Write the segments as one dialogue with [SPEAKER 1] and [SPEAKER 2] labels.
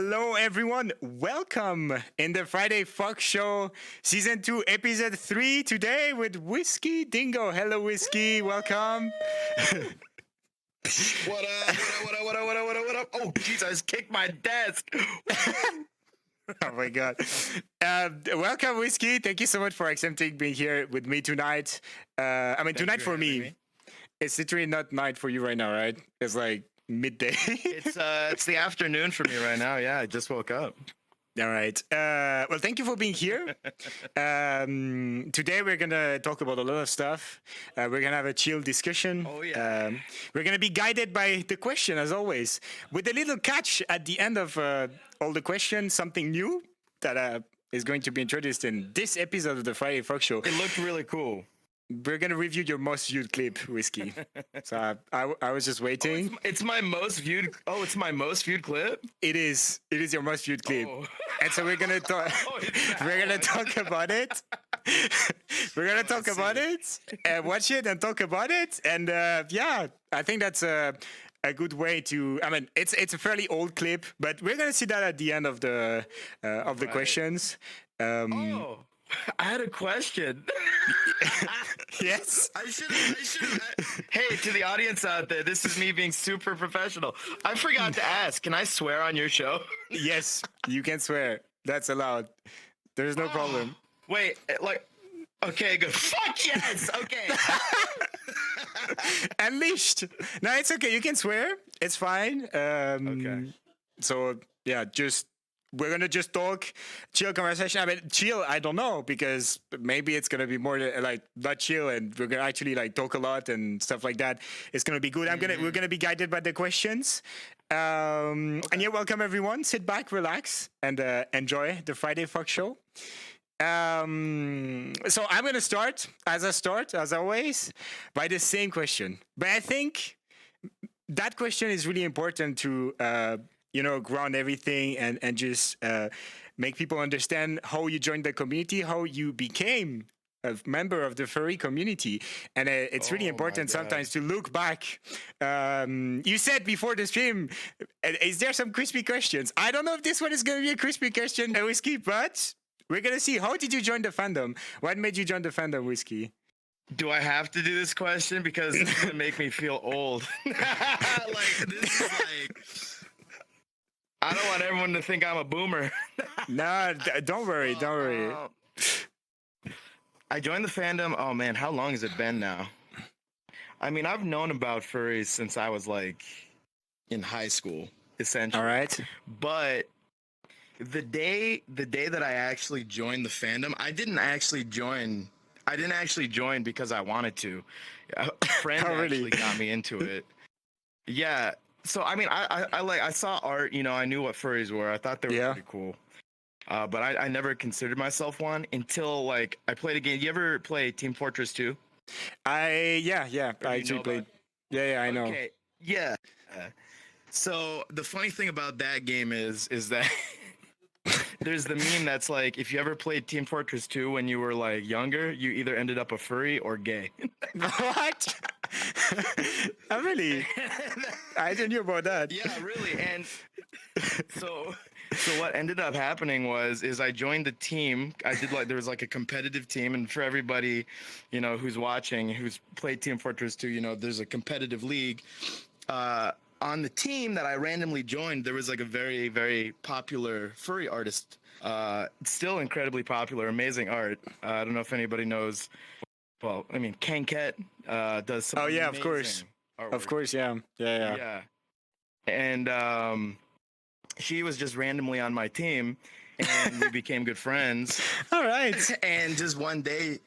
[SPEAKER 1] Hello, everyone. Welcome in the Friday Fuck Show, Season 2, Episode 3, today with Whiskey Dingo. Hello, Whiskey. Welcome.
[SPEAKER 2] What up? What up? What up? What up? What up? What up? What up? Oh, jeez, I just kicked my desk.
[SPEAKER 1] Oh, my God. Welcome, Whiskey. Thank you so much for accepting being here with me tonight. Tonight for me. It's literally not night for you right now, right? It's like midday.
[SPEAKER 2] It's the afternoon for me right now. Yeah, I just woke up.
[SPEAKER 1] All right. Well, thank you for being here. Today we're gonna talk about a lot of stuff. We're gonna have a chill discussion.
[SPEAKER 2] Oh yeah.
[SPEAKER 1] We're gonna be guided by the question as always, with a little catch at the end of all the questions, something new that is going to be introduced in this episode of the Friday Fuck Show.
[SPEAKER 2] It looked really cool.
[SPEAKER 1] We're gonna review your most viewed clip, Whiskey. So I was just waiting.
[SPEAKER 2] Oh, it's my most viewed. Oh, it's my most viewed clip.
[SPEAKER 1] It is your most viewed clip,
[SPEAKER 2] Oh.
[SPEAKER 1] and so we're gonna talk. We're gonna talk about it. We're gonna talk about it and watch it and talk about it. And yeah, I think that's a good way to. I mean, it's a fairly old clip, but we're gonna see that at the end of the questions.
[SPEAKER 2] Oh, I had a question.
[SPEAKER 1] Yes.
[SPEAKER 2] I should have. Hey, to the audience out there, this is me being super professional. I forgot to ask. Can I swear on your show?
[SPEAKER 1] Yes, you can swear. That's allowed. There's no problem.
[SPEAKER 2] Wait, like, okay, good. Fuck yes. Okay.
[SPEAKER 1] Unleashed. No, it's okay. You can swear. It's fine.
[SPEAKER 2] Okay.
[SPEAKER 1] So yeah, we're gonna just talk, chill conversation. I mean, chill. I don't know, because maybe it's gonna be more like not chill, and we're gonna actually like talk a lot and stuff like that. It's gonna be good. We're gonna be guided by the questions. And yeah, welcome everyone. Sit back, relax, and enjoy the Friday Fuck Show. So I'm gonna start as always by the same question, but I think that question is really important to ground everything and just make people understand how you joined the community, how you became a member of the furry community. And it's really important sometimes to look back. You said before the stream, is there some crispy questions? I don't know if this one is going to be a crispy question, Whiskey, but we're going to see. How did you join the fandom? What made you join the fandom, Whiskey?
[SPEAKER 2] Do I have to do this question? Because this is going to make me feel old. This is like... I don't want everyone to think I'm a boomer.
[SPEAKER 1] No, don't worry.
[SPEAKER 2] I joined the fandom. Oh man, how long has it been now? I mean, I've known about furries since I was like in high school, essentially.
[SPEAKER 1] All right.
[SPEAKER 2] But the day that I actually joined the fandom, I didn't actually join because I wanted to. A friend actually got me into it. Yeah. So I mean, I saw art. You know, I knew what furries were. I thought they were pretty cool. But I never considered myself one until like I played a game. You ever play Team Fortress 2?
[SPEAKER 1] Yeah. I actually played. Yeah, I know.
[SPEAKER 2] Okay. Yeah. So the funny thing about that game is that there's the meme that's like, if you ever played Team Fortress 2 when you were like younger, you either ended up a furry or gay.
[SPEAKER 1] What? Oh, really? I didn't hear about that.
[SPEAKER 2] Yeah, really. And so what ended up happening is I joined the team. There was like a competitive team, and for everybody, you know, who's watching, who's played Team Fortress 2, you know, there's a competitive league. On the team that I randomly joined, there was like a very, very popular furry artist. Still incredibly popular, amazing art. I don't know if anybody knows. Well, I mean, Kanket does some.
[SPEAKER 1] Oh yeah, of course.
[SPEAKER 2] Artwork.
[SPEAKER 1] Of course, yeah.
[SPEAKER 2] And she was just randomly on my team, and we became good friends.
[SPEAKER 1] All right.
[SPEAKER 2] And just one day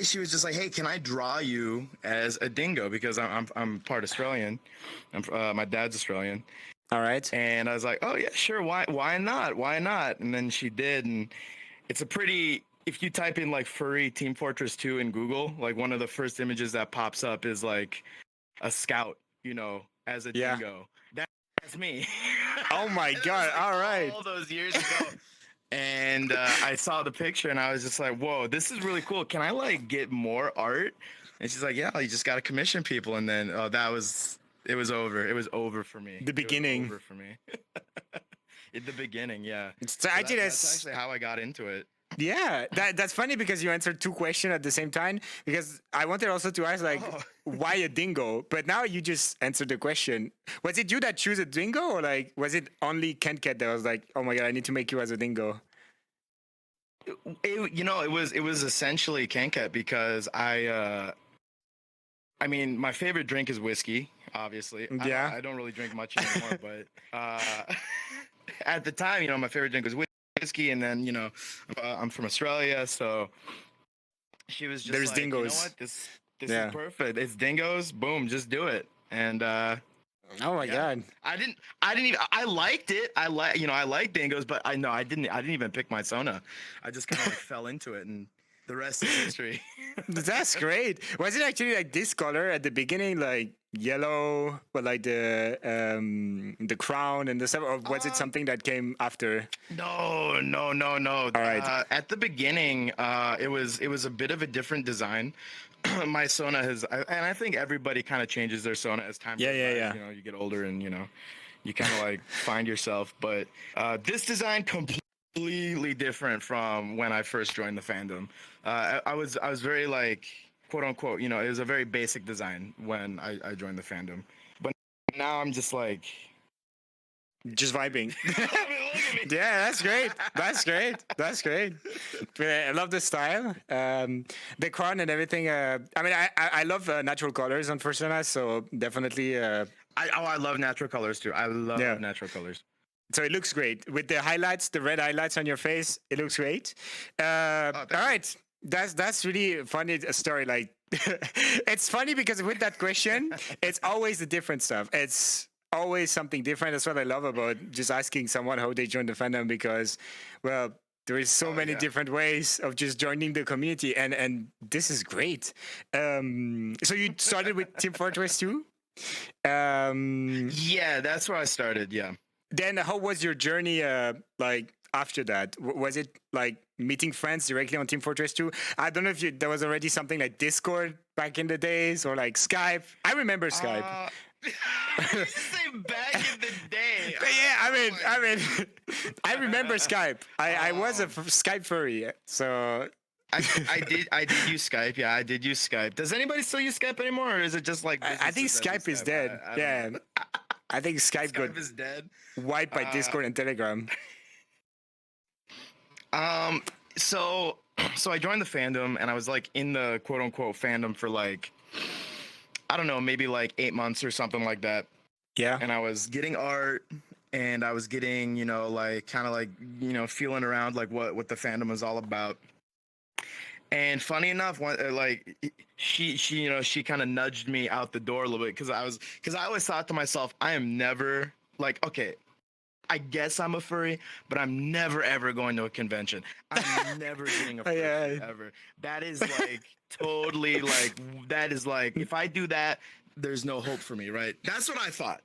[SPEAKER 2] she was just like, "Hey, can I draw you as a dingo? Because I'm part Australian. My dad's Australian."
[SPEAKER 1] All right.
[SPEAKER 2] And I was like, "Oh yeah, sure. Why not? And then she did, and it's a pretty. If you type in like furry Team Fortress 2 in Google, like one of the first images that pops up is like a scout, you know, as a dingo. That's me.
[SPEAKER 1] Oh my God. All right.
[SPEAKER 2] All those years ago. And I saw the picture and I was just like, whoa, this is really cool. Can I like get more art? And she's like, yeah, you just got to commission people. And then it was over. It was over for me.
[SPEAKER 1] The beginning.
[SPEAKER 2] It was over for me. In the beginning, yeah.
[SPEAKER 1] So
[SPEAKER 2] So
[SPEAKER 1] actually,
[SPEAKER 2] that's actually how I got into it.
[SPEAKER 1] yeah, that's funny because you answered two questions at the same time. Because I wanted also to ask like,
[SPEAKER 2] Oh.
[SPEAKER 1] why a dingo? But now you just answered the question. Was it you that chose a dingo, or like was it only Ken Cat that was like, oh my god, I need to make you as a dingo?
[SPEAKER 2] It was essentially Kenket because I mean, my favorite drink is whiskey. Obviously,
[SPEAKER 1] Yeah.
[SPEAKER 2] I don't really drink much anymore, but at the time, my favorite drink was whiskey, and then I'm from Australia, so she was just
[SPEAKER 1] There's
[SPEAKER 2] like, you know
[SPEAKER 1] dingoes.
[SPEAKER 2] what, this is
[SPEAKER 1] Yeah.
[SPEAKER 2] perfect. It's dingoes. Boom, just do it. And
[SPEAKER 1] Oh my
[SPEAKER 2] yeah,
[SPEAKER 1] god.
[SPEAKER 2] I didn't even. I liked it. I like dingoes, but I didn't even pick my Sona. I just kind of like fell into it, and the rest is history.
[SPEAKER 1] That's great. Was it actually like this color at the beginning, like yellow, but like the crown and the stuff, or was it
[SPEAKER 2] Um,
[SPEAKER 1] something that came after?
[SPEAKER 2] No, no, no, no.
[SPEAKER 1] All right.
[SPEAKER 2] At the beginning, it was a bit of a different design. My Sona and I think everybody kind of changes their Sona as time
[SPEAKER 1] Yeah,
[SPEAKER 2] goes
[SPEAKER 1] yeah,
[SPEAKER 2] by.
[SPEAKER 1] yeah.
[SPEAKER 2] You get older, and you kind of like find yourself. But this design completely different from when I first joined the fandom. I was very like quote unquote. It was a very basic design when I joined the fandom. But now I'm just like.
[SPEAKER 1] Just vibing.
[SPEAKER 2] Look at me.
[SPEAKER 1] Yeah, that's great. That's great. That's great. I love the style, the crown and everything. I mean, I love natural colors on Persona, so definitely.
[SPEAKER 2] I love natural colors too. I love
[SPEAKER 1] Yeah.
[SPEAKER 2] natural colors.
[SPEAKER 1] So it looks great with the highlights, the red highlights on your face. It looks great. All
[SPEAKER 2] thank you.
[SPEAKER 1] right, that's really funny story. Like, it's funny because with that question, it's always the different stuff. It's always something different. That's what I love about just asking someone how they joined the fandom because, well, there is so many
[SPEAKER 2] Yeah.
[SPEAKER 1] different ways of just joining the community, and this is great. So you started with Team Fortress 2.
[SPEAKER 2] Yeah, that's where I started. Yeah.
[SPEAKER 1] Then how was your journey like after that? Was it like meeting friends directly on Team Fortress 2? I don't know if there was already something like Discord back in the days or like Skype. I remember Skype.
[SPEAKER 2] You say back in the day.
[SPEAKER 1] Yeah, I mean, I remember Skype. I was a
[SPEAKER 2] Oh.
[SPEAKER 1] Skype furry, so
[SPEAKER 2] I did use Skype. Yeah, I did use Skype. Does anybody still use Skype anymore, or is it just like
[SPEAKER 1] I think
[SPEAKER 2] businesses that
[SPEAKER 1] Skype
[SPEAKER 2] use
[SPEAKER 1] is dead.
[SPEAKER 2] I don't
[SPEAKER 1] Yeah,
[SPEAKER 2] know.
[SPEAKER 1] I think Skype got
[SPEAKER 2] Skype is dead.
[SPEAKER 1] wiped by Discord and Telegram.
[SPEAKER 2] Um. So I joined the fandom, and I was like in the quote unquote fandom for like, I don't know, maybe like 8 months or something like that.
[SPEAKER 1] Yeah.
[SPEAKER 2] And I was getting art, and I was getting, like kind of like, feeling around like what the fandom was all about. And funny enough, like she kind of nudged me out the door a little bit because I always thought to myself, I am never like, okay, I guess I'm a furry, but I'm never ever going to a convention. I'm never getting a furry
[SPEAKER 1] Yeah.
[SPEAKER 2] ever. That is like totally like that is like if I do that, there's no hope for me, right? That's what I thought.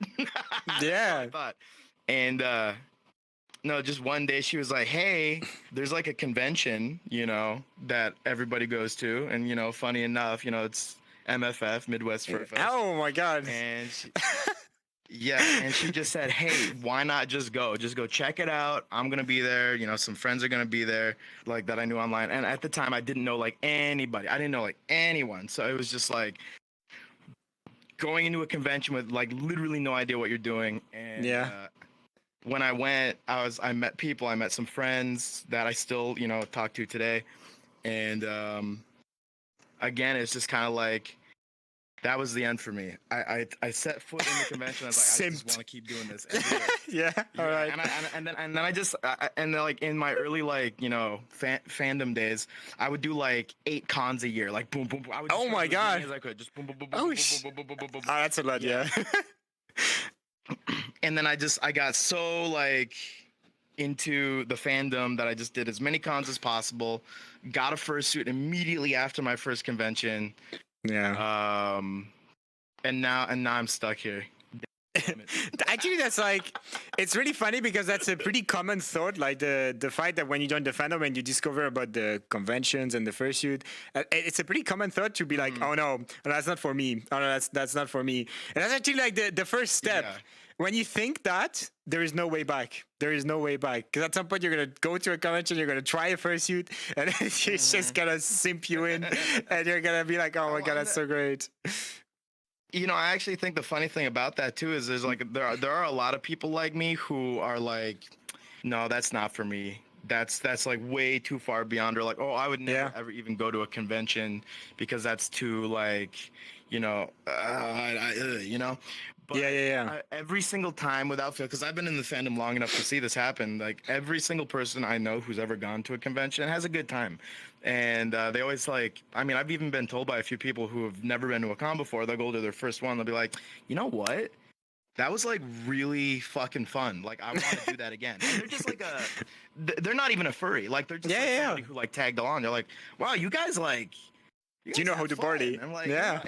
[SPEAKER 2] That's
[SPEAKER 1] Yeah.
[SPEAKER 2] what I thought. And no, just one day she was like, "Hey, there's like a convention, that everybody goes to, and funny enough, it's MFF, Midwest Fur Fest."
[SPEAKER 1] Oh my god.
[SPEAKER 2] And yeah, and she just said, "Hey, why not just go? Just go check it out. I'm gonna be there. Some friends are gonna be there, like that I knew online." And at the time, I didn't know like anybody. I didn't know like anyone. So it was just like going into a convention with like literally no idea what you're doing. And
[SPEAKER 1] Yeah.
[SPEAKER 2] when I went, I met people. I met some friends that I still talk to today. And again, it's just kind of like. That was the end for me. I set foot in the convention. I was like, I just want to keep doing this. Every year.
[SPEAKER 1] Yeah. All right.
[SPEAKER 2] And then I just and then like in my early like fandom days, I would do like 8 cons a year. Like boom boom boom. I would just
[SPEAKER 1] Oh my
[SPEAKER 2] try to do as
[SPEAKER 1] god.
[SPEAKER 2] many as I could. Just boom boom boom
[SPEAKER 1] Oh,
[SPEAKER 2] boom boom boom boom boom boom.
[SPEAKER 1] Oh, that's a lot. Yeah.
[SPEAKER 2] And then I got so like into the fandom that I just did as many cons as possible. Got a fursuit immediately after my first convention.
[SPEAKER 1] Yeah.
[SPEAKER 2] And now I'm stuck here.
[SPEAKER 1] Actually, that's like, it's really funny because that's a pretty common thought. Like the fact that when you join the fandom and you discover about the conventions and the fursuit, it's a pretty common thought to be like, oh no, that's not for me. Oh no, that's not for me. And that's actually like the first step.
[SPEAKER 2] Yeah.
[SPEAKER 1] when you think that, there is no way back. There is no way back. Because at some point you're gonna go to a convention, you're gonna try a fursuit, and it's just gonna simp you in, and you're gonna be like, "Oh my god, that's so great."
[SPEAKER 2] You know, I actually think the funny thing about that too is there's like there are a lot of people like me who are like, no, that's not for me. That's like way too far beyond. Or like, oh, I would never ever even go to a convention because that's too like, you know. But every single time without fail, because I've been in the fandom long enough to see this happen. Like every single person I know who's ever gone to a convention has a good time, and they always like. I mean, I've even been told by a few people who have never been to a con before. They'll go to their first one. They'll be like, you know what? That was like really fucking fun. Like I want to do that again. And they're just like they're not even a furry. Like they're just somebody who like tagged along. They're like, wow, you guys like.
[SPEAKER 1] Do you know how to party?
[SPEAKER 2] I'm like,
[SPEAKER 1] yeah.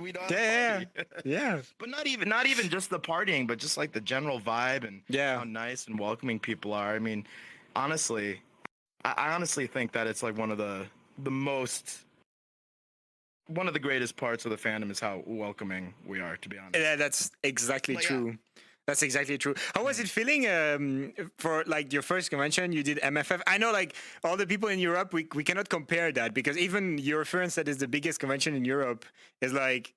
[SPEAKER 2] We don't party.
[SPEAKER 1] Yeah.
[SPEAKER 2] But not even just the partying, but just like the general vibe and how nice and welcoming people are. I mean, honestly, I honestly think that it's like one of the greatest parts of the fandom is how welcoming we are, to be honest.
[SPEAKER 1] Yeah, that's exactly true. Yeah. That's exactly true. How was it feeling for like your first convention? You did MFF. I know like all the people in Europe, we cannot compare that because even Eurofurence, that is the biggest convention in Europe, is like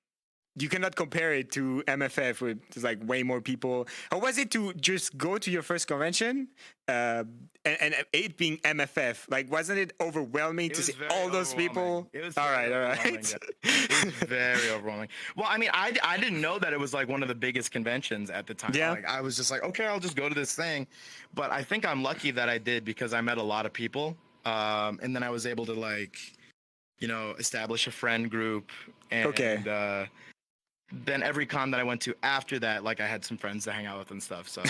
[SPEAKER 1] you cannot compare it to MFF with like way more people. How was it to just go to your first convention and it being MFF? Like, wasn't it overwhelming to see all those people?
[SPEAKER 2] It was
[SPEAKER 1] all right.
[SPEAKER 2] Yeah. It was very overwhelming. Well, I mean, I didn't know that it was like one of the biggest conventions at the time.
[SPEAKER 1] Yeah.
[SPEAKER 2] Like, I was just like, okay, I'll just go to this thing. But I think I'm lucky that I did because I met a lot of people. And then I was able to like, establish a friend group. And, then every con that I went to after that, like I had some friends to hang out with and stuff. So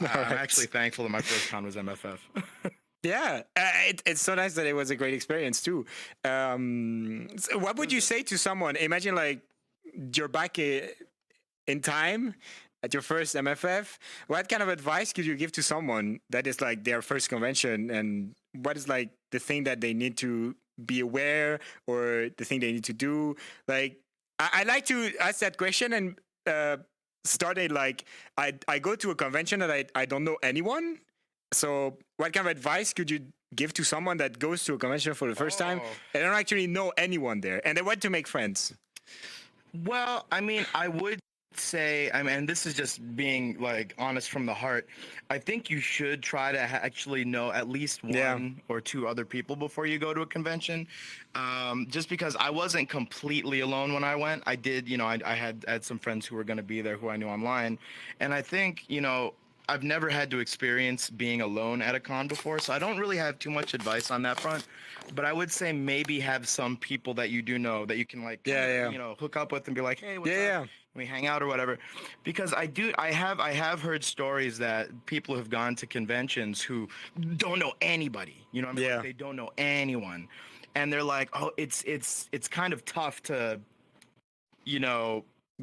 [SPEAKER 2] I'm actually thankful that my first con was MFF.
[SPEAKER 1] Yeah, it's so nice that it was a great experience too. So what would you say to someone? Imagine like you're back in time at your first MFF. What kind of advice could you give to someone that is like their first convention, and what is like the thing that they need to be aware or the thing they need to do? Like, I like to ask that question and started like I go to a convention that I don't know anyone. So what kind of advice could you give to someone that goes to a convention for the first time and don't actually know anyone there and they want to make friends?
[SPEAKER 2] Well, I mean, I would say, I mean, this is just being like honest from the heart. I think you should try to actually know at least one or two other people before you go to a convention. Just because I wasn't completely alone when I went. I did, I had some friends who were going to be there who I knew online. And I think, I've never had to experience being alone at a con before, so I don't really have too much advice on that front. But I would say maybe have some people that you do know that you can like, hook up with and be like, hey, what's up? We hang out or whatever. Because I have heard stories that people have gone to conventions who don't know anybody. You know what I mean? Like, they don't know anyone, and they're like, oh, it's kind of tough to,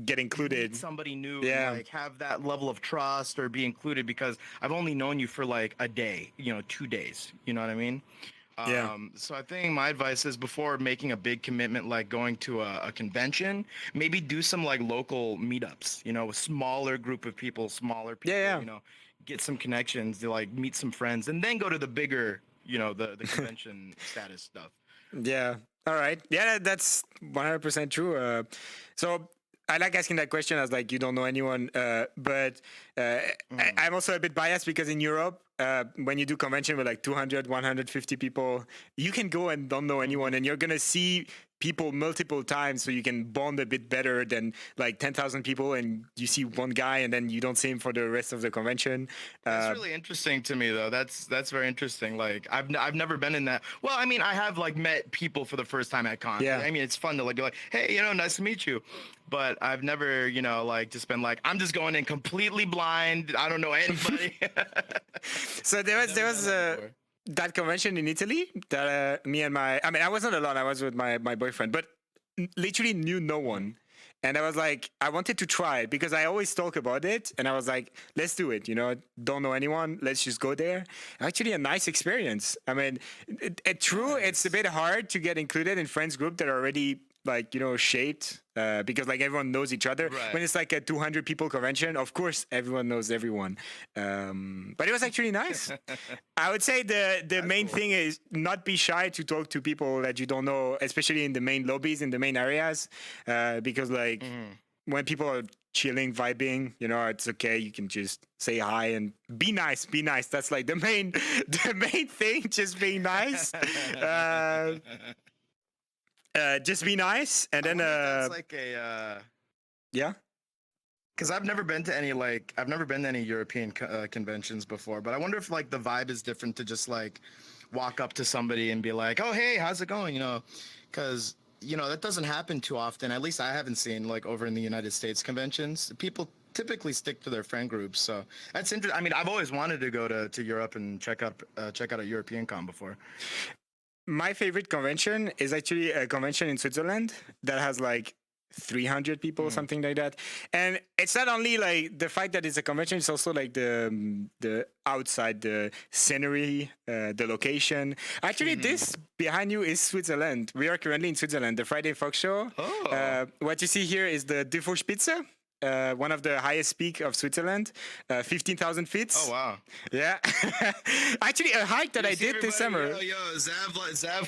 [SPEAKER 1] get included,
[SPEAKER 2] somebody new, like have that level of trust or be included because I've only known you for like a day, 2 days, you know what I mean? So I think my advice is before making a big commitment like going to a convention, maybe do some like local meetups, a smaller group of people, get some connections, to like meet some friends and then go to the bigger, the convention status stuff.
[SPEAKER 1] Yeah. All right. Yeah, that's 100% true. So I like asking that question as like you don't know anyone, but I'm also a bit biased because in Europe, when you do convention with like 200, 150 people, you can go and don't know anyone, and you're gonna see people multiple times, so you can bond a bit better than like 10,000 people, and you see one guy and then you don't see him for the rest of the convention.
[SPEAKER 2] That's really interesting to me, though. That's very interesting. Like I've never been in that. Well, I mean, I have like met people for the first time at con.
[SPEAKER 1] Yeah.
[SPEAKER 2] I mean, it's fun to like be like, hey, nice to meet you. But I've never, like just been like, I'm just going in completely blind. I don't know anybody.
[SPEAKER 1] So there was that convention in Italy that I wasn't alone. I was with my boyfriend, but literally knew no one. And I was like, I wanted to try it because I always talk about it. And I was like, let's do it. Don't know anyone. Let's just go there. Actually, a nice experience. I mean, it's a bit hard to get included in friends group that are already like, you know, shaped because like everyone knows each other.
[SPEAKER 2] Right.
[SPEAKER 1] When it's like a 200 people convention, of course everyone knows everyone. But it was actually nice. I would say the main thing is not be shy to talk to people that you don't know, especially in the main lobbies, in the main areas, because like when people are chilling, vibing, you know, it's okay. You can just say hi and be nice. Be nice. That's like the main thing. Just being nice. Just be nice, and then
[SPEAKER 2] that's like a
[SPEAKER 1] yeah.
[SPEAKER 2] because I've never been to any European conventions before, but I wonder if like the vibe is different to just like walk up to somebody and be like, "Oh, hey, how's it going?" You know, because you know that doesn't happen too often. At least I haven't seen like over in the United States conventions. People typically stick to their friend groups, so that's interesting. I mean, I've always wanted to go to Europe and check out a European con before.
[SPEAKER 1] My favorite convention is actually a convention in Switzerland that has like 300 people, something like that. And it's not only like the fact that it's a convention; it's also like the outside, the scenery, the location. Actually, this behind you is Switzerland. We are currently in Switzerland. The Friday Fox Show.
[SPEAKER 2] Oh.
[SPEAKER 1] What you see here is the Dufospitze. One of the highest peak of Switzerland, 15,000 feet.
[SPEAKER 2] Oh wow!
[SPEAKER 1] Yeah, actually a hike that I did this summer.
[SPEAKER 2] Yo, Zav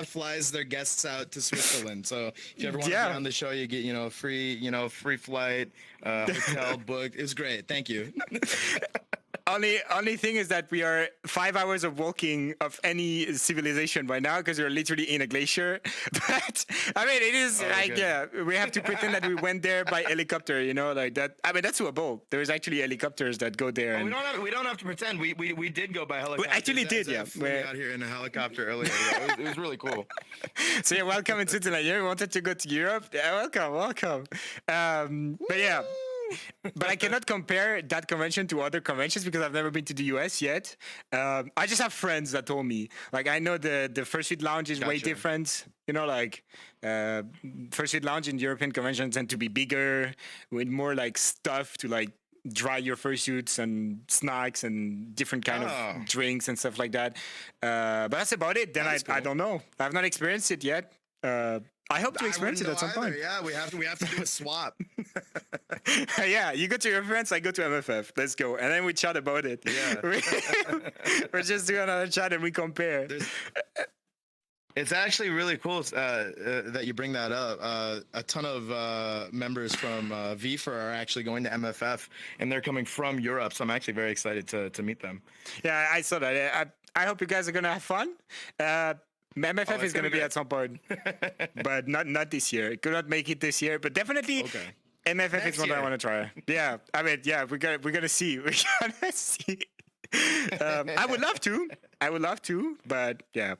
[SPEAKER 2] flies their guests out to Switzerland. So if you ever want to be on the show, you get free flight, hotel booked. It was great. Thank you.
[SPEAKER 1] Only thing is that we are 5 hours of walking of any civilization right now because we're literally in a glacier. But I mean, it is we have to pretend that we went there by helicopter, you know, like that. I mean, that's doable. There's actually helicopters that go there.
[SPEAKER 2] Oh, we don't have to pretend. We did go by helicopter.
[SPEAKER 1] We actually did, yeah.
[SPEAKER 2] We out here in a helicopter earlier. It was really cool.
[SPEAKER 1] So yeah, welcome in Switzerland. You wanted to go to Europe? Yeah, welcome. But yeah. But I cannot compare that convention to other conventions because I've never been to the US yet. I just have friends that told me. Like, I know the Fursuit Lounge is way different. You know, like, Fursuit Lounge in European conventions tend to be bigger with more, like, stuff to, like, dry your fursuits and snacks and different kind of drinks and stuff like that. But that's about it. Then I don't know. I've not experienced it yet. I hope to experience it at some point.
[SPEAKER 2] Yeah, we have to do a swap.
[SPEAKER 1] Yeah, you go to your friends, I go to MFF. Let's go, and then we chat about it.
[SPEAKER 2] Yeah,
[SPEAKER 1] we're just doing another chat and we compare.
[SPEAKER 2] It's actually really cool that you bring that up. A ton of members from VFR are actually going to MFF, and they're coming from Europe. So I'm actually very excited to meet them.
[SPEAKER 1] Yeah, I saw that. I hope you guys are gonna have fun. MFF is going to be at some point, but not this year. Could not make it this year, but definitely MFF is what I want to try. Yeah, I mean, yeah, we're gonna see. We're gonna see. I would love to, but yeah.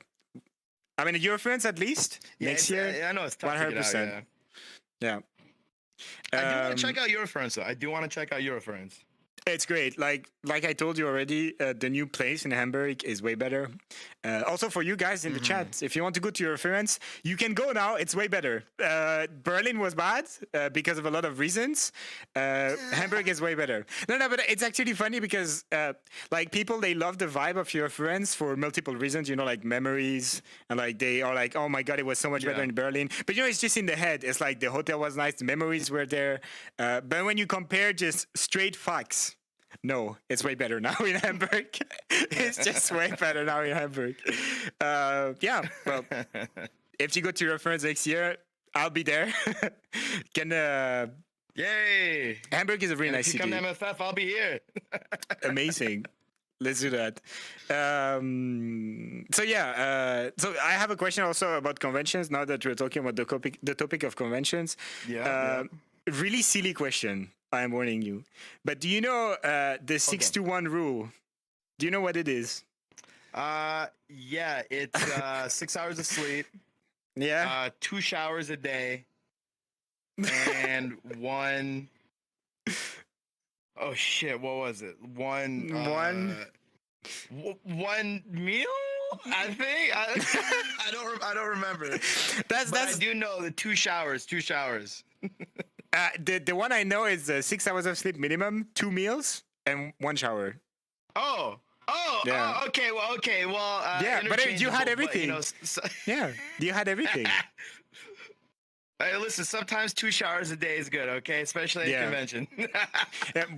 [SPEAKER 1] I mean, your friends at least next year.
[SPEAKER 2] Yeah, I know it's tough 100%.
[SPEAKER 1] Yeah.
[SPEAKER 2] I do want to check out Eurofurence, though. I do want to check out Eurofurence.
[SPEAKER 1] It's great. Like I told you already, the new place in Hamburg is way better. Also for you guys in the chat, if you want to go to Eurofurence, you can go now. It's way better. Berlin was bad because of a lot of reasons. Hamburg is way better. No, but it's actually funny because like people, they love the vibe of Eurofurence for multiple reasons. You know, like memories, and like they are like, oh my god, it was so much better in Berlin. But you know, it's just in the head. It's like the hotel was nice, the memories were there. But when you compare just straight facts. No, it's way better now in Hamburg. It's just way better now in Hamburg. Yeah, well, if you go to Eurofurence next year, I'll be there.
[SPEAKER 2] Yay!
[SPEAKER 1] Hamburg is a really nice city.
[SPEAKER 2] If you come to MFF, I'll be here.
[SPEAKER 1] Amazing. Let's do that. So yeah, so I have a question also about conventions. Now that we're talking about the topic of conventions, really silly question. I'm warning you. But do you know the 6-to-1 rule? Do you know what it is?
[SPEAKER 2] Yeah, it's 6 hours of sleep.
[SPEAKER 1] Yeah.
[SPEAKER 2] 2 showers a day. And one. Oh shit! What was it? One meal? I think I don't remember. I do know the 2 showers. 2 showers.
[SPEAKER 1] The one I know is 6 hours of sleep minimum, 2 meals, and 1 shower.
[SPEAKER 2] Okay. Well,
[SPEAKER 1] yeah, but you had everything.
[SPEAKER 2] But,
[SPEAKER 1] yeah, you had everything.
[SPEAKER 2] Hey, listen, sometimes 2 showers a day is good, okay? Especially at
[SPEAKER 1] Yeah.
[SPEAKER 2] convention.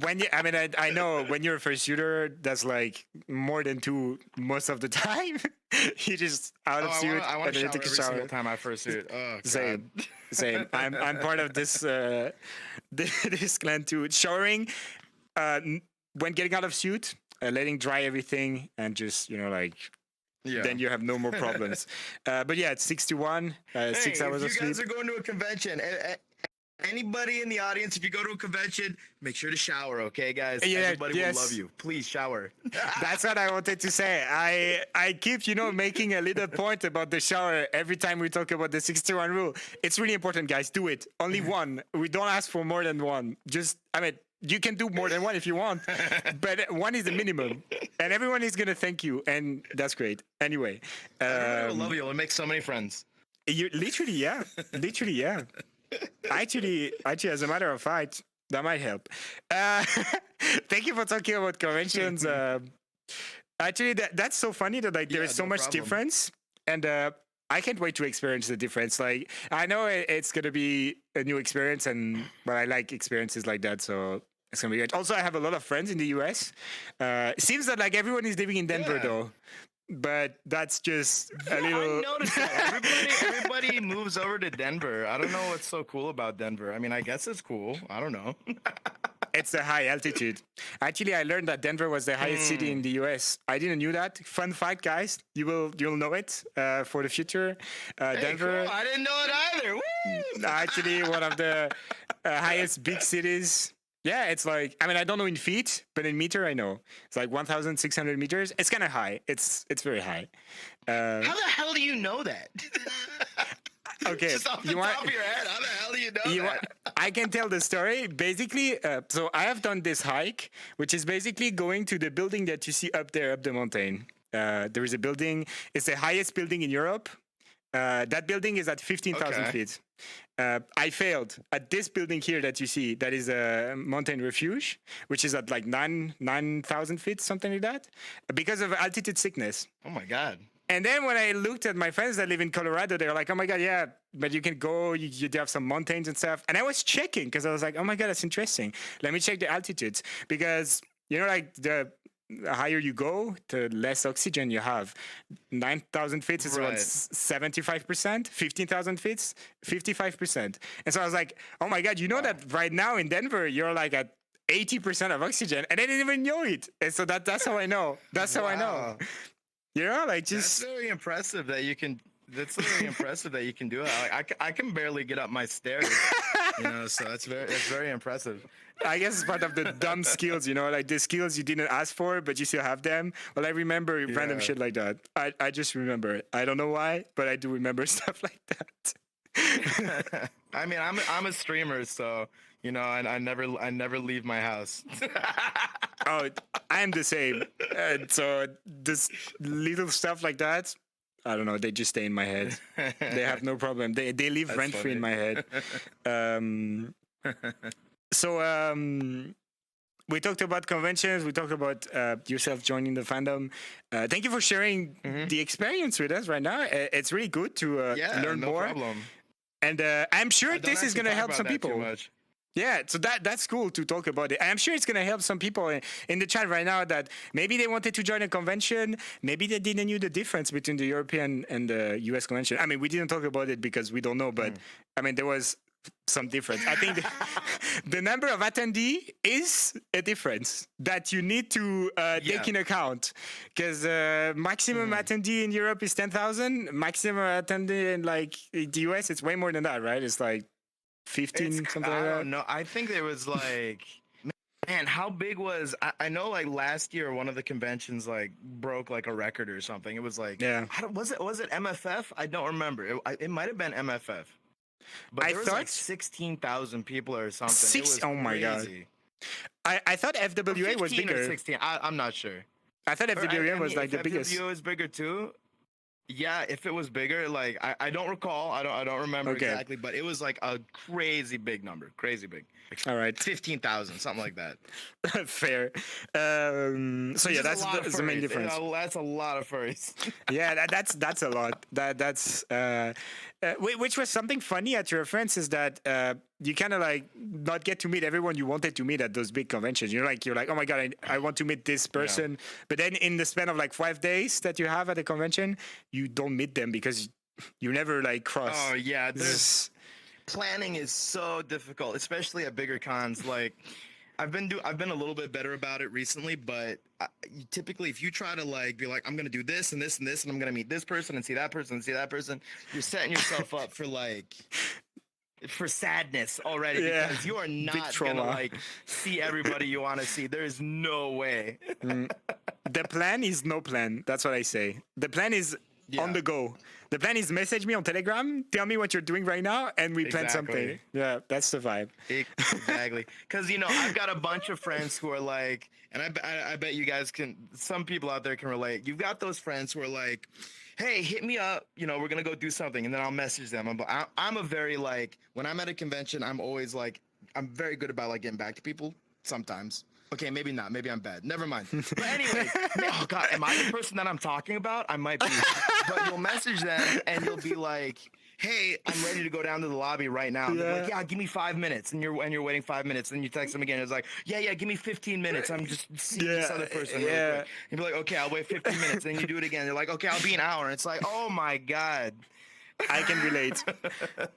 [SPEAKER 1] When you, I mean, I know when you're a first shooter, that's like more than two most of the time. You just out
[SPEAKER 2] Oh,
[SPEAKER 1] of suit
[SPEAKER 2] I want
[SPEAKER 1] and
[SPEAKER 2] to
[SPEAKER 1] then you
[SPEAKER 2] shower
[SPEAKER 1] take a
[SPEAKER 2] every single
[SPEAKER 1] shower.
[SPEAKER 2] time I fursuit. Oh God.
[SPEAKER 1] Same, same. I'm part of this this clan too. Showering, when getting out of suit, letting dry everything, and just like
[SPEAKER 2] Yeah.
[SPEAKER 1] then you have no more problems. But yeah, it's 6 to 1,
[SPEAKER 2] Hey,
[SPEAKER 1] 6 hours
[SPEAKER 2] if
[SPEAKER 1] of
[SPEAKER 2] you
[SPEAKER 1] sleep.
[SPEAKER 2] guys are going to a convention, anybody in the audience, if you go to a convention, make sure to shower, okay, guys?
[SPEAKER 1] Yeah,
[SPEAKER 2] Everybody will
[SPEAKER 1] yes.
[SPEAKER 2] love you. Please shower.
[SPEAKER 1] That's what I wanted to say. I keep, making a little point about the shower every time we talk about the 6 to 1 rule. It's really important, guys. Do it. Only one. We don't ask for more than one. You can do more than one if you want, but one is the minimum, and everyone is gonna thank you, and that's great. Anyway,
[SPEAKER 2] Everybody will love you. It'll make so many friends.
[SPEAKER 1] you literally, yeah, literally, yeah. Actually, as a matter of fact, that might help. Thank you for talking about conventions. Actually, that's so funny that there is so
[SPEAKER 2] no
[SPEAKER 1] much
[SPEAKER 2] problem.
[SPEAKER 1] difference, and I can't wait to experience the difference. Like, I know it's gonna be a new experience, but I like experiences like that, so it's gonna be great. Also, I have a lot of friends in the US. It seems that like everyone is living in Denver though, but that's just a little.
[SPEAKER 2] I noticed that everybody moves over to Denver. I don't know what's so cool about Denver. I mean, I guess it's cool. I don't know.
[SPEAKER 1] It's the high altitude. Actually, I learned that Denver was the highest city in the US. I didn't know that. Fun fact, guys. You'll know it for the future. Denver.
[SPEAKER 2] Cool. I didn't know it either. Woo!
[SPEAKER 1] Actually, one of the highest big cities. Yeah, it's like, I don't know in feet, but in meter I know. It's like 1,600 meters. It's kind of high. It's very high.
[SPEAKER 2] How the hell do you know that?
[SPEAKER 1] Okay,
[SPEAKER 2] Just off the top of your head, how the hell do you know that?
[SPEAKER 1] I can tell the story. Basically, so I have done this hike, which is basically going to the building that you see up there, up the mountain. There is a building. It's the highest building in Europe. That building is at 15,000 feet. I failed at this building here that you see. That is a mountain refuge, which is at like 9,000 feet, something like that, because of altitude sickness.
[SPEAKER 2] Oh my God.
[SPEAKER 1] And then when I looked at my friends that live in Colorado, they were like, oh my God, yeah, but you can go, you have some mountains and stuff. And I was checking because I was like, oh my God, that's interesting. Let me check the altitudes because, like the higher you go, the less oxygen you have. 9,000 feet is around 75%, 15,000 feet, 55%. And so I was like, oh my God, that right now in Denver, you're like at 80% of oxygen. And I didn't even know it. And so that's how I know. That's how I know. That's
[SPEAKER 2] very impressive that you can. That's very impressive that you can do it. I can barely get up my stairs. So that's very impressive.
[SPEAKER 1] I guess it's part of the dumb skills, like the skills you didn't ask for, but you still have them. Well, I remember random shit like that. I just remember it. I don't know why, but I do remember stuff like that.
[SPEAKER 2] I mean, I'm a streamer, so I never leave my house.
[SPEAKER 1] Oh, I'm the same. So this little stuff like that, I don't know. They just stay in my head. They have no problem. They live rent free in my head. So we talked about conventions. We talked about yourself joining the fandom. Thank you for sharing the experience with us right now. It's really good to learn more.
[SPEAKER 2] Problem.
[SPEAKER 1] And I'm sure this is going to help some people. Yeah, so that's cool to talk about it. I'm sure it's going to help some people in the chat right now that maybe they wanted to join a convention. Maybe they didn't know the difference between the European and the US convention. We didn't talk about it because we don't know, but there was some difference. I think the number of attendee is a difference that you need to take in account because maximum attendee in Europe is 10,000. Maximum attendee in like the US, it's way more than that, right? It's like 15, something like that.
[SPEAKER 2] I don't know. I think there was like, man, how big was? I know like last year one of the conventions like broke like a record or something. It was like, was it MFF? I don't remember. It might have been MFF. But there was like 16,000 people or something.
[SPEAKER 1] Oh my God. I thought FWA was bigger.
[SPEAKER 2] Or 16. I'm not sure.
[SPEAKER 1] I thought FWA was like the biggest.
[SPEAKER 2] FWA was bigger too. Yeah, if it was bigger, like I don't recall, I don't remember
[SPEAKER 1] Okay.
[SPEAKER 2] exactly, but it was like a crazy big number, crazy big, like
[SPEAKER 1] All right.
[SPEAKER 2] 15,000, something like that.
[SPEAKER 1] Fair. So
[SPEAKER 2] Which
[SPEAKER 1] yeah,
[SPEAKER 2] is a lot of
[SPEAKER 1] that's the main
[SPEAKER 2] furries.
[SPEAKER 1] difference.
[SPEAKER 2] That's a lot of furries.
[SPEAKER 1] Yeah, that's a lot. Which was something funny at your events is that you kind of like not get to meet everyone you wanted to meet at those big conventions. You're like, oh my god, I want to meet this
[SPEAKER 2] Yeah.
[SPEAKER 1] person, but then in the span of like 5 days that you have at a convention, you don't meet them because you never like
[SPEAKER 2] Oh
[SPEAKER 1] cross.
[SPEAKER 2] yeah,
[SPEAKER 1] This is
[SPEAKER 2] planning is so difficult, especially at bigger cons. Like I've been a little bit better about it recently, but typically if you try to like be like I'm gonna do this and this and this and I'm gonna meet this person and see that person and see that person, you're setting yourself up for like for sadness already
[SPEAKER 1] yeah,
[SPEAKER 2] because you are
[SPEAKER 1] big
[SPEAKER 2] not gonna
[SPEAKER 1] trauma.
[SPEAKER 2] like see everybody you want to see. There is no way.
[SPEAKER 1] The plan is no plan. That's what I say. The plan is on
[SPEAKER 2] Yeah,
[SPEAKER 1] the go. The plan is message me on Telegram, tell me what you're doing right now, and we plan something.
[SPEAKER 2] exactly.
[SPEAKER 1] Yeah, that's the vibe.
[SPEAKER 2] Exactly. Because, you know, I've got a bunch of friends who are like, and I bet you guys can, some people out there can relate. You've got those friends who are like, hey, hit me up. You know, we're going to go do something. And then I'll message them. I'm a very, like, when I'm at a convention, I'm always like, I'm very good about, like, getting back to people sometimes. Okay, maybe not. Maybe I'm bad. Never mind. But anyways, oh God, am I the person that I'm talking about? I might be. But you'll message them and you'll be like, hey, I'm ready to go down to the lobby right now. And they're like,
[SPEAKER 1] Yeah.
[SPEAKER 2] yeah, give me 5 minutes. And you're waiting 5 minutes. And you text them again. It's like, yeah, give me 15 minutes. I'm just seeing this other person really
[SPEAKER 1] Yeah.
[SPEAKER 2] quick. You'd be like, okay, I'll wait 15 minutes. And then you do it again. They're like, okay, I'll be an hour. And it's like, oh my God.
[SPEAKER 1] I can relate.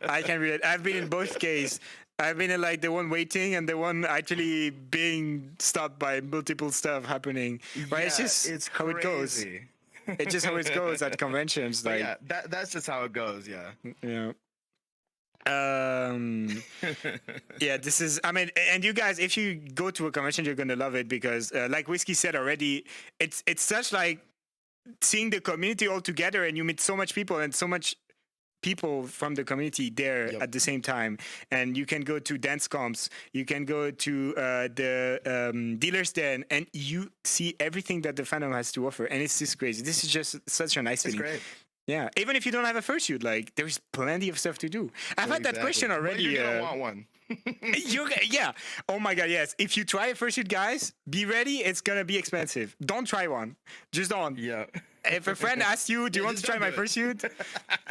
[SPEAKER 1] I can relate. I've been in both cases. I've been in like the one waiting and the one actually being stopped by multiple stuff happening. Right? It's
[SPEAKER 2] Yeah,
[SPEAKER 1] just
[SPEAKER 2] it's
[SPEAKER 1] how it goes.
[SPEAKER 2] crazy.
[SPEAKER 1] It's just how it goes at conventions.
[SPEAKER 2] But
[SPEAKER 1] Like,
[SPEAKER 2] yeah, that's just how it goes. Yeah.
[SPEAKER 1] you um yeah, this is, I mean, and you guys, if you go to a convention, you're gonna love it because like Whiskey said already, it's such like seeing the community all together, and you meet so much people and so much people from the community there
[SPEAKER 2] Yep.
[SPEAKER 1] at the same time. And you can go to dance comps, you can go to the dealer's den, and you see everything that the fandom has to offer, and it's just crazy. This is just such a nice
[SPEAKER 2] It's
[SPEAKER 1] feeling.
[SPEAKER 2] great.
[SPEAKER 1] Yeah, even if you don't have a fursuit, like there's plenty of stuff to do. I've had that question
[SPEAKER 2] But
[SPEAKER 1] already.
[SPEAKER 2] you're gonna want one.
[SPEAKER 1] Yeah. Oh my god, yes. If you try a fursuit, guys, be ready. It's gonna be expensive. Don't try one. Just don't.
[SPEAKER 2] Yeah.
[SPEAKER 1] If a friend asks you, "Do you
[SPEAKER 2] Yeah,
[SPEAKER 1] want to
[SPEAKER 2] just
[SPEAKER 1] try
[SPEAKER 2] don't
[SPEAKER 1] my
[SPEAKER 2] do it.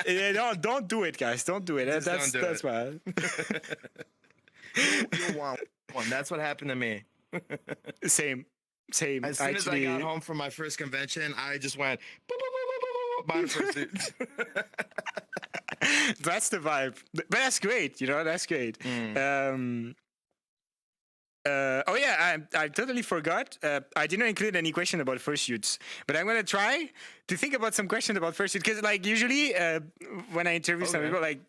[SPEAKER 1] fursuit?" Don't do it, guys. Don't do it.
[SPEAKER 2] Just
[SPEAKER 1] That's
[SPEAKER 2] don't do
[SPEAKER 1] that's
[SPEAKER 2] it.
[SPEAKER 1] bad.
[SPEAKER 2] You'll want one. That's what happened to me.
[SPEAKER 1] Same, same.
[SPEAKER 2] As soon as I
[SPEAKER 1] Actually,
[SPEAKER 2] got home from my first convention, I just went boop, boop, boop, boop, boop, boop, buy the fursuit.
[SPEAKER 1] that's the vibe. But that's great. That's great. Oh yeah, I totally forgot. I didn't include any question about fursuits, but I'm gonna try to think about some questions about fursuit because, like, usually when I interview some
[SPEAKER 2] Okay.
[SPEAKER 1] people, like,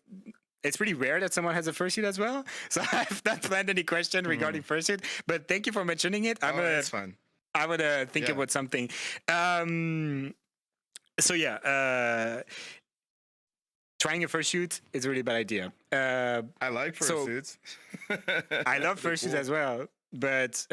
[SPEAKER 1] it's pretty rare that someone has a fursuit as well. So I've not planned any question regarding fursuit. But thank you for mentioning it.
[SPEAKER 2] That's fun.
[SPEAKER 1] I'm gonna think
[SPEAKER 2] Yeah.
[SPEAKER 1] about something. So yeah, trying a fursuit is a really bad idea.
[SPEAKER 2] I like
[SPEAKER 1] So,
[SPEAKER 2] fursuits.
[SPEAKER 1] I love
[SPEAKER 2] They're
[SPEAKER 1] fursuits
[SPEAKER 2] cool.
[SPEAKER 1] as well, but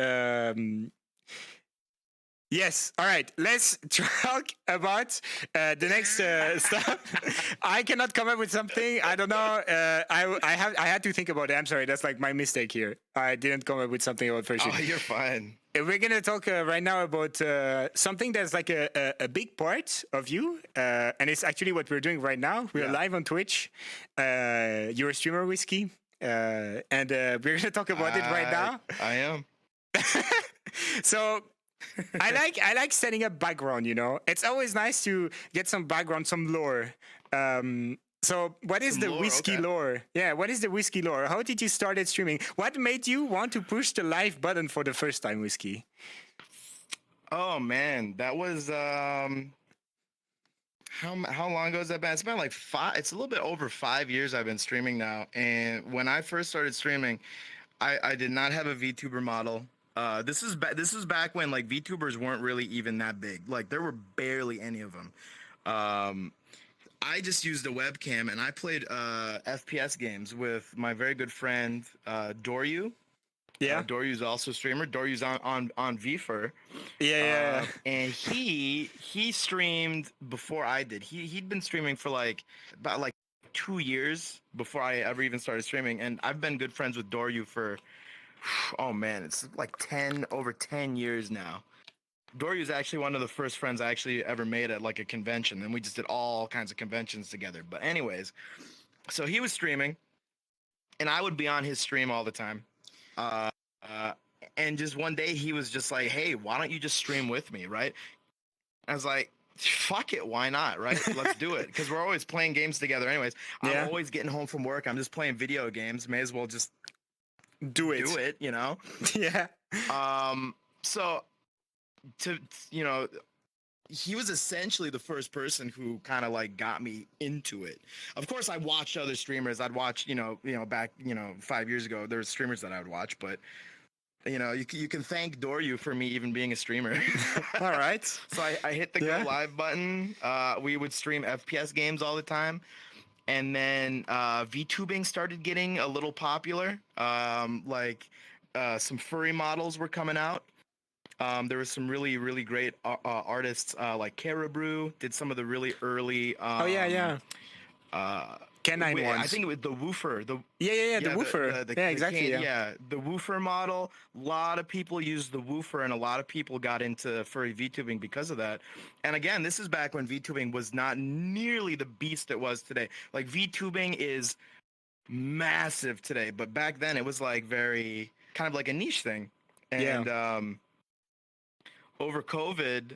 [SPEAKER 1] yes. All right. Let's talk about the next stuff. I cannot come up with something. I don't know. I had to think about it. I'm sorry. That's like my mistake here. I didn't come up with something about fursuit.
[SPEAKER 2] Oh, you're fine.
[SPEAKER 1] We're gonna talk right now about something that's like a big part of you, and it's actually what we're doing right now. We're
[SPEAKER 2] Yeah.
[SPEAKER 1] live on Twitch. You're a streamer, Whiskey, and we're gonna talk about it right now.
[SPEAKER 2] I am.
[SPEAKER 1] So I like setting up background. It's always nice to get some background, some lore. So what is
[SPEAKER 2] Some
[SPEAKER 1] the
[SPEAKER 2] lore,
[SPEAKER 1] whiskey
[SPEAKER 2] okay.
[SPEAKER 1] lore? Yeah, what is the whiskey lore? How did you start streaming? What made you want to push the live button for the first time, Whiskey?
[SPEAKER 2] Oh man, that was how long ago has that been? It's been like five. It's a little bit over 5 years I've been streaming now. And when I first started streaming, I did not have a VTuber model. This is back when like VTubers weren't really even that big. Like there were barely any of them. I just used a webcam and I played FPS games with my very good friend Doryu.
[SPEAKER 1] Yeah.
[SPEAKER 2] Doryu's also a streamer. Doryu's on VFur.
[SPEAKER 1] Yeah.
[SPEAKER 2] And he streamed before I did. He'd been streaming for like about like 2 years before I ever even started streaming. And I've been good friends with Doryu for, oh man, it's like over 10 years now. Doryu's actually one of the first friends I actually ever made at like a convention, and we just did all kinds of conventions together. But anyways, so he was streaming, and I would be on his stream all the time. Uh, uh, and just one day he was just like, "Hey, why don't you just stream with me?" Right? I was like, "Fuck it, why not?" Right? Let's do it, because we're always playing games together. Anyways,
[SPEAKER 1] Yeah.
[SPEAKER 2] I'm always getting home from work. I'm just playing video games. May as well just
[SPEAKER 1] Do it.
[SPEAKER 2] do it, you know?
[SPEAKER 1] Yeah.
[SPEAKER 2] So to you know, he was essentially the first person who kind of like got me into it. Of course, I watched other streamers. I'd watch, back, 5 years ago, there were streamers that I would watch, but you can thank Doryu for me even being a streamer.
[SPEAKER 1] All right.
[SPEAKER 2] So I hit the go live button. We would stream FPS games all the time. And then VTubing started getting a little popular. Some furry models were coming out. There was some really, really great artists like Caribou did some of the really early.
[SPEAKER 1] Canine ones.
[SPEAKER 2] I think it was the woofer.
[SPEAKER 1] The woofer. Exactly.
[SPEAKER 2] The woofer model. A lot of people used the woofer, and a lot of people got into furry VTubing because of that. And again, this is back when VTubing was not nearly the beast it was today. Like VTubing is massive today, but back then it was like very kind of like a niche thing. And over COVID,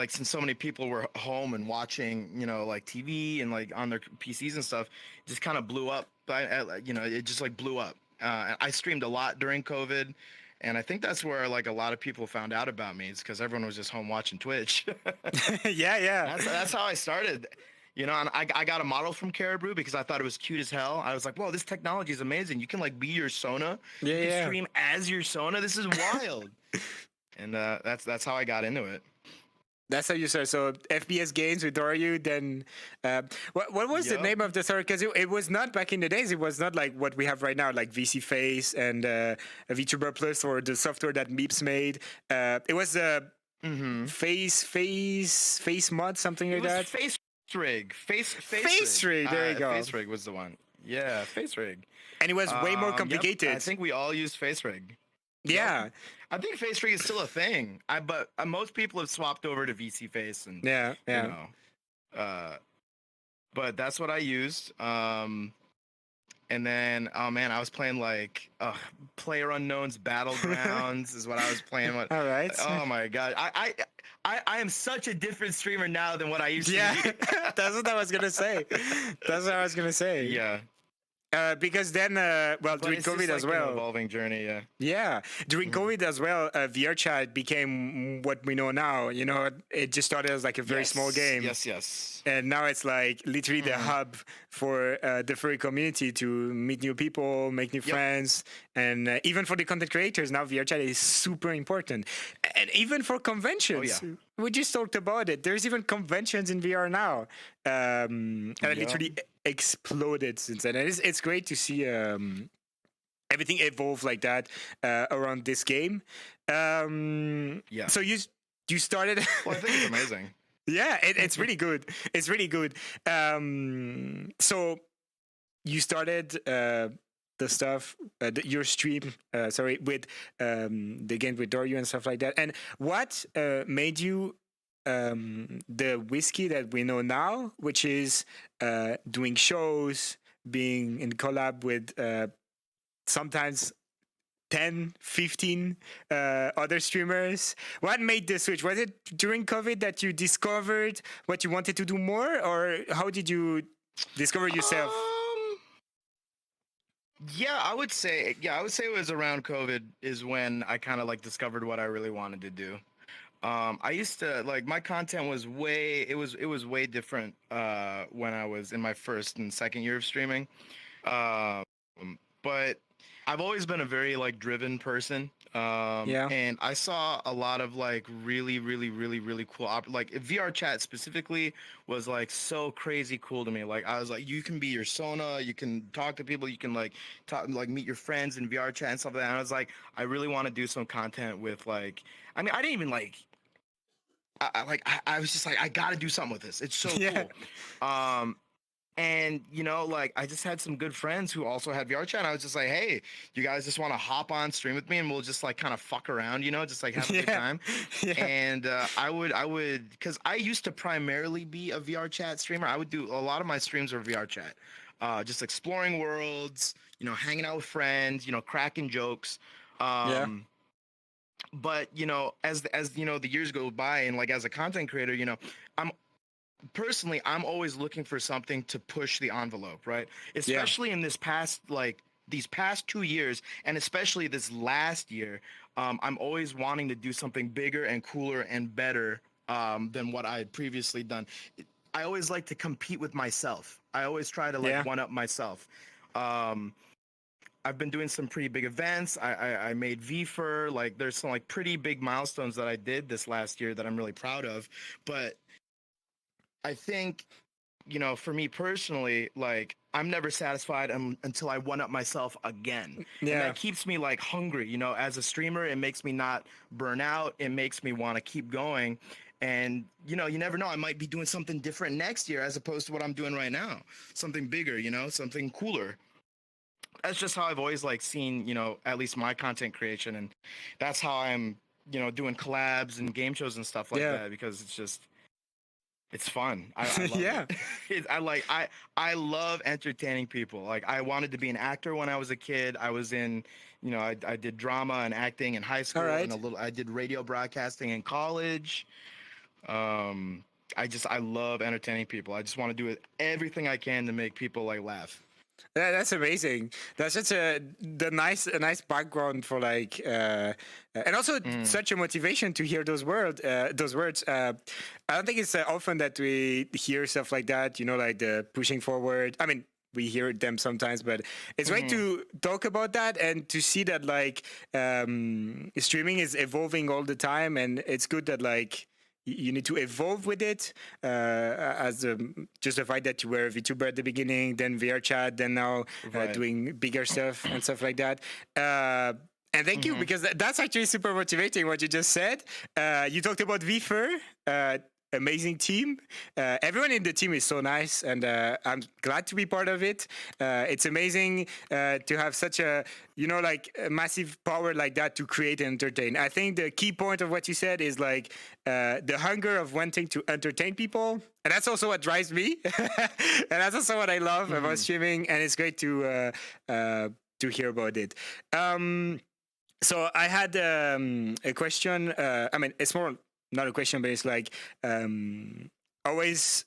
[SPEAKER 2] since so many people were home and watching, like TV and like on their PCs and stuff, it just kind of blew up. It just like blew up. I streamed a lot during COVID, and I think that's where like a lot of people found out about me. It's because everyone was just home watching Twitch.
[SPEAKER 1] Yeah.
[SPEAKER 2] That's how I started. And I got a model from Caribou because I thought it was cute as hell. I was like, whoa, this technology is amazing. You can like be your Sona. You can stream as your Sona. This is wild. And that's how I got into it.
[SPEAKER 1] That's how you started. So FPS games with Doryu. Then what was the name of the server? Because it was not back in the days. It was not like what we have right now, like VC Face and VTuber Plus or the software that Meeps made. It was Face Mod, something like that.
[SPEAKER 2] Face Rig.
[SPEAKER 1] Face Rig. There you go.
[SPEAKER 2] Face Rig was the one. Yeah, Face Rig.
[SPEAKER 1] And it was way more complicated.
[SPEAKER 2] Yep, I think we all used Face Rig.
[SPEAKER 1] Yeah.
[SPEAKER 2] Yep. I think Face Rig is still a thing. But most people have swapped over to VC Face, and but that's what I used. And then I was playing like PlayerUnknown's Battlegrounds is what I was playing with.
[SPEAKER 1] All right.
[SPEAKER 2] Oh my god. I am such a different streamer now than what I used to be.
[SPEAKER 1] That's what I was gonna say.
[SPEAKER 2] Yeah.
[SPEAKER 1] Because then, during COVID as well.
[SPEAKER 2] An evolving journey, yeah.
[SPEAKER 1] Yeah, during COVID as well, VR chat became what we know now. It just started as like a very small game.
[SPEAKER 2] Yes.
[SPEAKER 1] And now it's like literally the hub for the furry community to meet new people, make new friends, and even for the content creators, now VR chat is super important. And even for conventions. We just talked about it. There's even conventions in VR now. And it literally exploded since then. And it's great to see everything evolve like that around this game. So you started...
[SPEAKER 2] Well, I think it's amazing.
[SPEAKER 1] Yeah, it's really good. It's really good. So you started the stuff, your stream, with the game with Doryu and stuff like that. And what made you the whiskey that we know now, which is doing shows, being in collab with sometimes 10, 15 other streamers. What made the switch? Was it during COVID that you discovered what you wanted to do more, or how did you discover yourself?
[SPEAKER 2] I would say it was around COVID is when I kind of like discovered what I really wanted to do. I used to like my content was way way different when I was in my first and second year of streaming. But I've always been a very like driven person.
[SPEAKER 1] Yeah.
[SPEAKER 2] And I saw a lot of like really cool like VR chat specifically was like so crazy cool to me. Like I was like, you can be your Sona, you can talk to people, you can like talk, like meet your friends in VR chat and stuff like that. And I was like, I really want to do some content with like, I mean, I didn't even like, I was just like, I got to do something with this. It's so
[SPEAKER 1] Yeah.
[SPEAKER 2] cool. Um, and you know, like I just had some good friends who also had VR chat. And I was just like, hey, you guys just want to hop on stream with me, and we'll just like kind of fuck around, you know, just like have a good
[SPEAKER 1] Yeah.
[SPEAKER 2] time.
[SPEAKER 1] Yeah.
[SPEAKER 2] And because I used to primarily be a VR chat streamer. I would do a lot of my streams were VR chat, just exploring worlds, you know, hanging out with friends, you know, cracking jokes.
[SPEAKER 1] Yeah.
[SPEAKER 2] Um, but you know, as you know, the years go by, and like as a content creator, you know, I'm personally, I'm always looking for something to push the envelope, right?
[SPEAKER 1] Yeah.
[SPEAKER 2] Especially in this past, like these past 2 years, and especially this last year, I'm always wanting to do something bigger and cooler and better than what I had previously done. I always like to compete with myself. I always try to like
[SPEAKER 1] Yeah.
[SPEAKER 2] one up myself. Um, I've been doing some pretty big events. I made VFur. Like, there's some like pretty big milestones that I did this last year that I'm really proud of. But I think, you know, for me personally, like I'm never satisfied until I one up myself again. And
[SPEAKER 1] Yeah.
[SPEAKER 2] that keeps me like hungry, you know, as a streamer, it makes me not burn out. It makes me want to keep going. And, you know, you never know. I might be doing something different next year as opposed to what I'm doing right now. Something bigger, you know, something cooler. That's just how I've always like seen, you know, at least my content creation. And that's how I'm, you know, doing collabs and game shows and stuff like
[SPEAKER 1] Yeah.
[SPEAKER 2] that because it's just, it's fun. I love
[SPEAKER 1] Yeah.
[SPEAKER 2] it. I love entertaining people. Like I wanted to be an actor when I was a kid. I was in, you know, I did drama and acting in high
[SPEAKER 1] All
[SPEAKER 2] school and
[SPEAKER 1] right.
[SPEAKER 2] I did radio broadcasting in college. Um I love entertaining people. I just want to do it everything I can to make people like laugh.
[SPEAKER 1] Yeah, that's amazing. That's such a nice background for like, and also
[SPEAKER 2] Mm.
[SPEAKER 1] such a motivation to hear those words. I don't think it's often that we hear stuff like that. You know, like the pushing forward. I mean, we hear them sometimes, but it's great
[SPEAKER 2] Mhm.
[SPEAKER 1] to talk about that and to see that like streaming is evolving all the time, and it's good that like you need to evolve with it as just the fact that you were a VTuber at the beginning, then VR chat, then now
[SPEAKER 2] Right.
[SPEAKER 1] doing bigger stuff and stuff like that. And thank you
[SPEAKER 2] Mhm.
[SPEAKER 1] because that's actually super motivating what you just said. You talked about VFur. Amazing team. Everyone in the team is so nice, and I'm glad to be part of it. It's amazing to have such a, you know, like a massive power like that to create and entertain. I think the key point of what you said is like the hunger of wanting to entertain people, and that's also what drives me, and that's also what I love about
[SPEAKER 2] Mhm.
[SPEAKER 1] streaming. And it's great to hear about it. So I had a question. I mean, it's more not a question, but it's like always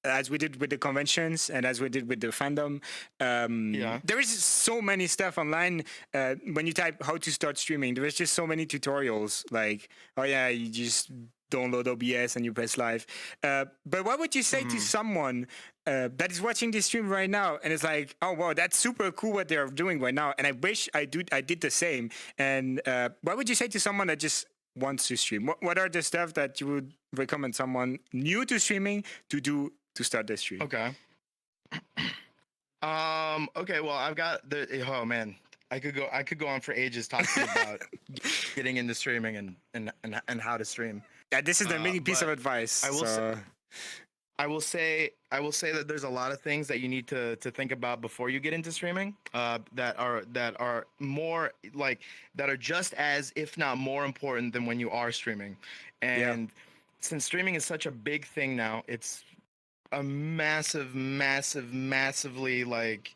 [SPEAKER 1] as we did with the conventions and as we did with the fandom,
[SPEAKER 2] Yeah.
[SPEAKER 1] there is so many stuff online. When you type how to start streaming, there is just so many tutorials. Like, oh yeah, you just download OBS and you press live. But what would you say to
[SPEAKER 2] Mhm.
[SPEAKER 1] someone that is watching this stream right now and is like, oh wow, that's super cool what they're doing right now, and I wish I did the same. And what would you say to someone that just wants to stream? What are the stuff that you would recommend someone new to streaming to do to start the stream?
[SPEAKER 2] Okay. Okay, well, I've got the oh man, I could go on for ages talking about getting into streaming and how to stream.
[SPEAKER 1] Yeah, this is the mini piece of
[SPEAKER 2] But
[SPEAKER 1] advice.
[SPEAKER 2] I will say
[SPEAKER 1] So
[SPEAKER 2] I will say that there's a lot of things that you need to think about before you get into streaming. That are more like that are just as if not more important than when you are streaming.
[SPEAKER 1] yeah,
[SPEAKER 2] And since streaming is such a big thing now, it's a massively like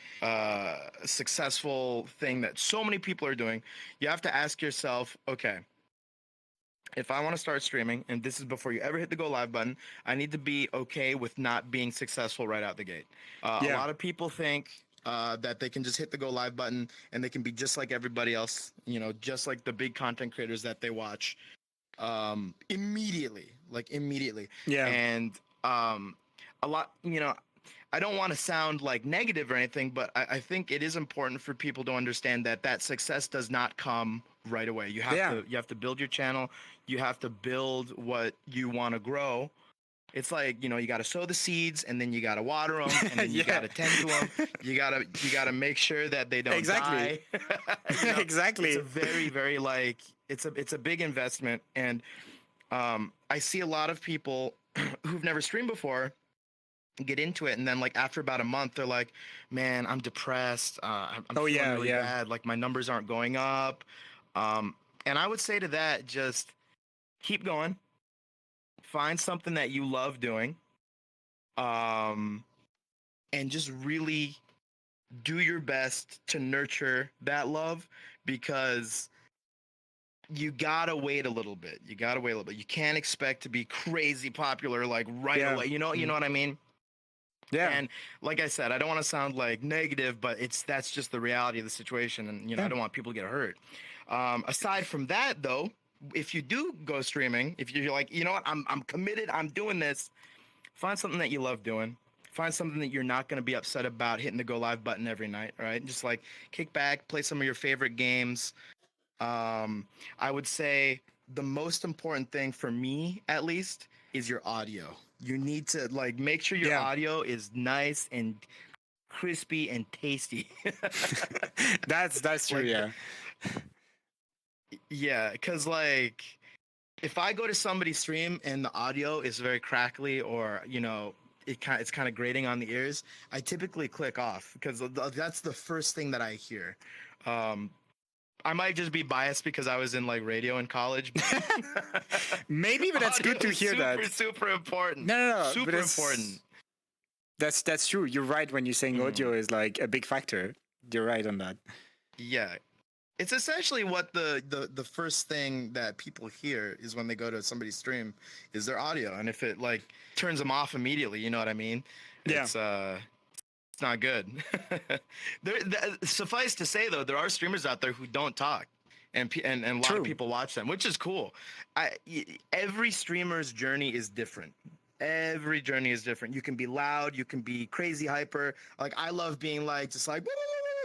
[SPEAKER 2] successful thing that so many people are doing. You have to ask yourself, okay, if I want to start streaming, and this is before you ever hit the go live button, I need to be okay with not being successful right out the gate. A
[SPEAKER 1] yeah,
[SPEAKER 2] lot of people think that they can just hit the go live button and they can be just like everybody else, you know, just like the big content creators that they watch immediately, like immediately.
[SPEAKER 1] yeah,
[SPEAKER 2] And a lot, you know, I don't want to sound like negative or anything, but I think it is important for people to understand that that success does not come right away.
[SPEAKER 1] Yeah.
[SPEAKER 2] You have to build your channel. You have to build what you want to grow. It's like, you got to sow the seeds, and then you got to water them, and then you got to tend to them. You got to make sure that they don't
[SPEAKER 1] Exactly.
[SPEAKER 2] die.
[SPEAKER 1] Exactly.
[SPEAKER 2] It's a very, very like it's a big investment, and I see a lot of people who've never streamed before get into it, and then like after about a month, they're like, "Man, I'm depressed. I'm
[SPEAKER 1] Oh,
[SPEAKER 2] feeling
[SPEAKER 1] yeah,
[SPEAKER 2] really
[SPEAKER 1] yeah.
[SPEAKER 2] bad. Like my numbers aren't going up." And I would say to that, just keep going. Find something that you love doing, um, and just really do your best to nurture that love, because you gotta wait a little bit. You gotta wait a little bit. You can't expect to be crazy popular like right
[SPEAKER 1] Yeah.
[SPEAKER 2] away. You know what I mean?
[SPEAKER 1] Yeah.
[SPEAKER 2] And like I said, I don't want to sound like negative, but that's just the reality of the situation, and I
[SPEAKER 1] Yeah.
[SPEAKER 2] don't want people to get hurt. Aside from that, though, if you do go streaming, if you're like, you know what, I'm committed, I'm doing this. Find something that you love doing. Find something that you're not going to be upset about hitting the go live button every night, right? Just like kick back, play some of your favorite games. I would say the most important thing for me, at least, is your audio. You need to like make sure your
[SPEAKER 1] Yeah.
[SPEAKER 2] audio is nice and crispy and tasty.
[SPEAKER 1] That's true.
[SPEAKER 2] Like,
[SPEAKER 1] Yeah.
[SPEAKER 2] yeah, because like if I go to somebody's stream and the audio is very crackly, or it's kind of grating on the ears, I typically click off, because that's the first thing that I hear. Um, I might just be biased because I was in like radio in college. But
[SPEAKER 1] Maybe, but that's
[SPEAKER 2] audio
[SPEAKER 1] good to
[SPEAKER 2] is
[SPEAKER 1] hear
[SPEAKER 2] super,
[SPEAKER 1] that.
[SPEAKER 2] super important.
[SPEAKER 1] No, but
[SPEAKER 2] Super important.
[SPEAKER 1] That's true. You're right when you're saying audio is like a big factor. You're right on that.
[SPEAKER 2] Yeah. It's essentially what the first thing that people hear is when they go to somebody's stream is their audio. And if it like turns them off immediately, you know what I mean?
[SPEAKER 1] Yeah.
[SPEAKER 2] It's not good. Suffice to say, though, there are streamers out there who don't talk, and a lot of people watch them, which is cool. Every streamer's journey is different. Every journey is different. You can be loud, you can be crazy hyper. Like I love being like just like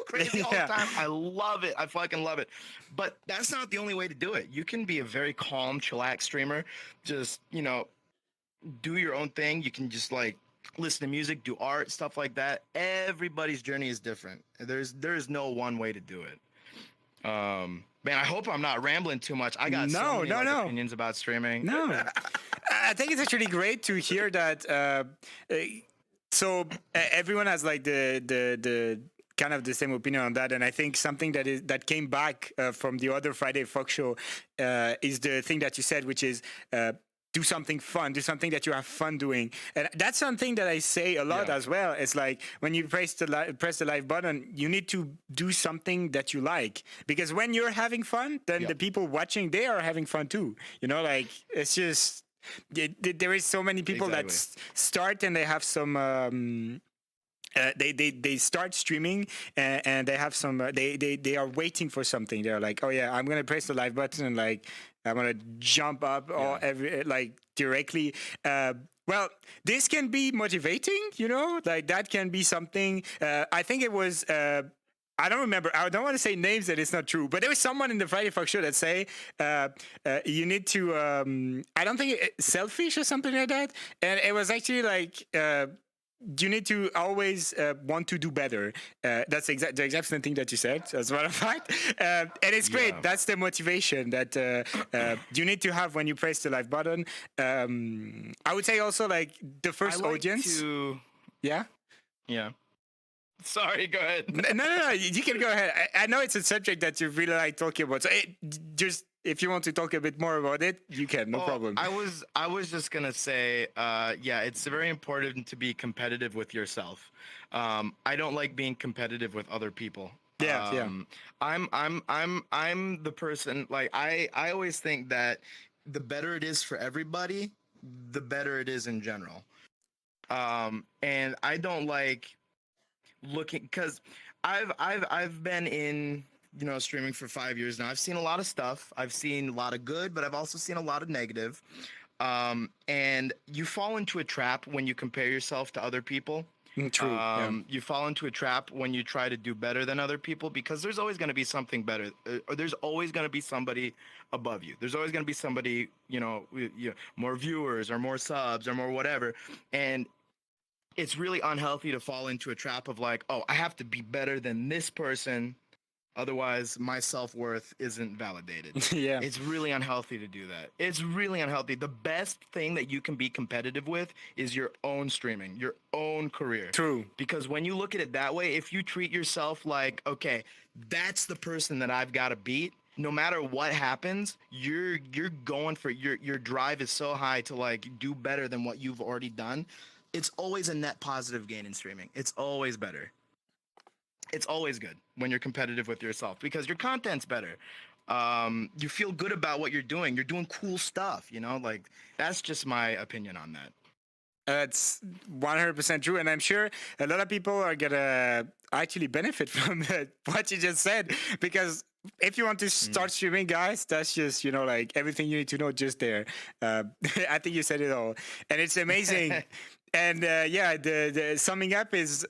[SPEAKER 2] crazy all the time. I love it. I fucking love it. But that's not the only way to do it. You can be a very calm, chillax streamer. Just do your own thing. You can just like listen to music, do art, stuff like that. Everybody's journey is different. There's no one way to do it. Man, I hope I'm not rambling too much. I got so many opinions about streaming.
[SPEAKER 1] No, I think it's actually great to hear that. So everyone has like the kind of the same opinion on that, and I think something that came back from the other Friday Fox show is the thing that you said, which is. Do something fun, do something that you have fun doing. And that's something that I say a lot as well. It's like when you press the live button, you need to do something that you like. Because when you're having fun, then the people watching, they are having fun too. Like it's just, there is so many people that start and they have some, they start streaming and they have some, they are waiting for something. They're like, oh yeah, I'm going to press the live button and like, I'm gonna jump up or directly. Well, this can be motivating, like that can be something. I think it was. I don't remember. I don't want to say names that it's not true, but there was someone in the Friday Fox show that say you need to. I don't think selfish or something like that, and it was actually like. You need to always want to do better. That's the exact same thing that you said, as a matter of fact. And it's great. That's the motivation that you need to have when you press the live button. I would say also like the first audience. Yeah?
[SPEAKER 2] Yeah. Sorry, go ahead.
[SPEAKER 1] No. You can go ahead. I know it's a subject that you really like talking about. So just if you want to talk a bit more about it, you can. No problem.
[SPEAKER 2] I was just gonna say, it's very important to be competitive with yourself. I don't like being competitive with other people. I'm the person like I always think that the better it is for everybody, the better it is in general. And I don't like looking because I've been in streaming for 5 years now. I've seen a lot of stuff. I've seen a lot of good, but I've also seen a lot of negative. And you fall into a trap when you compare yourself to other people.
[SPEAKER 1] True. Yeah.
[SPEAKER 2] You fall into a trap when you try to do better than other people because there's always going to be something better, or there's always going to be somebody above you. There's always going to be somebody, more viewers or more subs or more whatever. And it's really unhealthy to fall into a trap of like, oh, I have to be better than this person. Otherwise, my self-worth isn't validated.
[SPEAKER 1] Yeah.
[SPEAKER 2] It's really unhealthy to do that. It's really unhealthy. The best thing that you can be competitive with is your own streaming, your own career.
[SPEAKER 1] True.
[SPEAKER 2] Because when you look at it that way, if you treat yourself like, okay, that's the person that I've got to beat, no matter what happens, you're going for your drive is so high to like do better than what you've already done. It's always a net positive gain in streaming. It's always better. It's always good when you're competitive with yourself because your content's better. You feel good about what you're doing. You're doing cool stuff, like that's just my opinion on that.
[SPEAKER 1] That's 100% true. And I'm sure a lot of people are going to actually benefit from what you just said. Because if you want to start streaming, guys, that's just, like everything you need to know just there. I think you said it all. And it's amazing. And the summing up is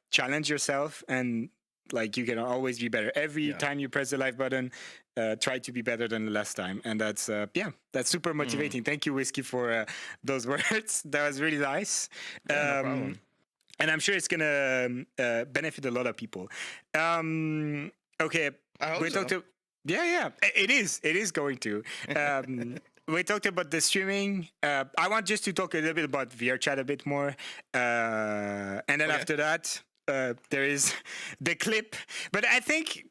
[SPEAKER 1] challenge yourself and like you can always be better. Every time you press the live button, try to be better than the last time. And that's super motivating. Thank you, Whiskey, for those words. That was really nice.
[SPEAKER 2] No problem.
[SPEAKER 1] And I'm sure it's going to benefit a lot of people. Okay.
[SPEAKER 2] I hope so.
[SPEAKER 1] It is going to. We talked about the streaming. I want just to talk a little bit about VR chat a bit more. And then after that, there is the clip. But I think,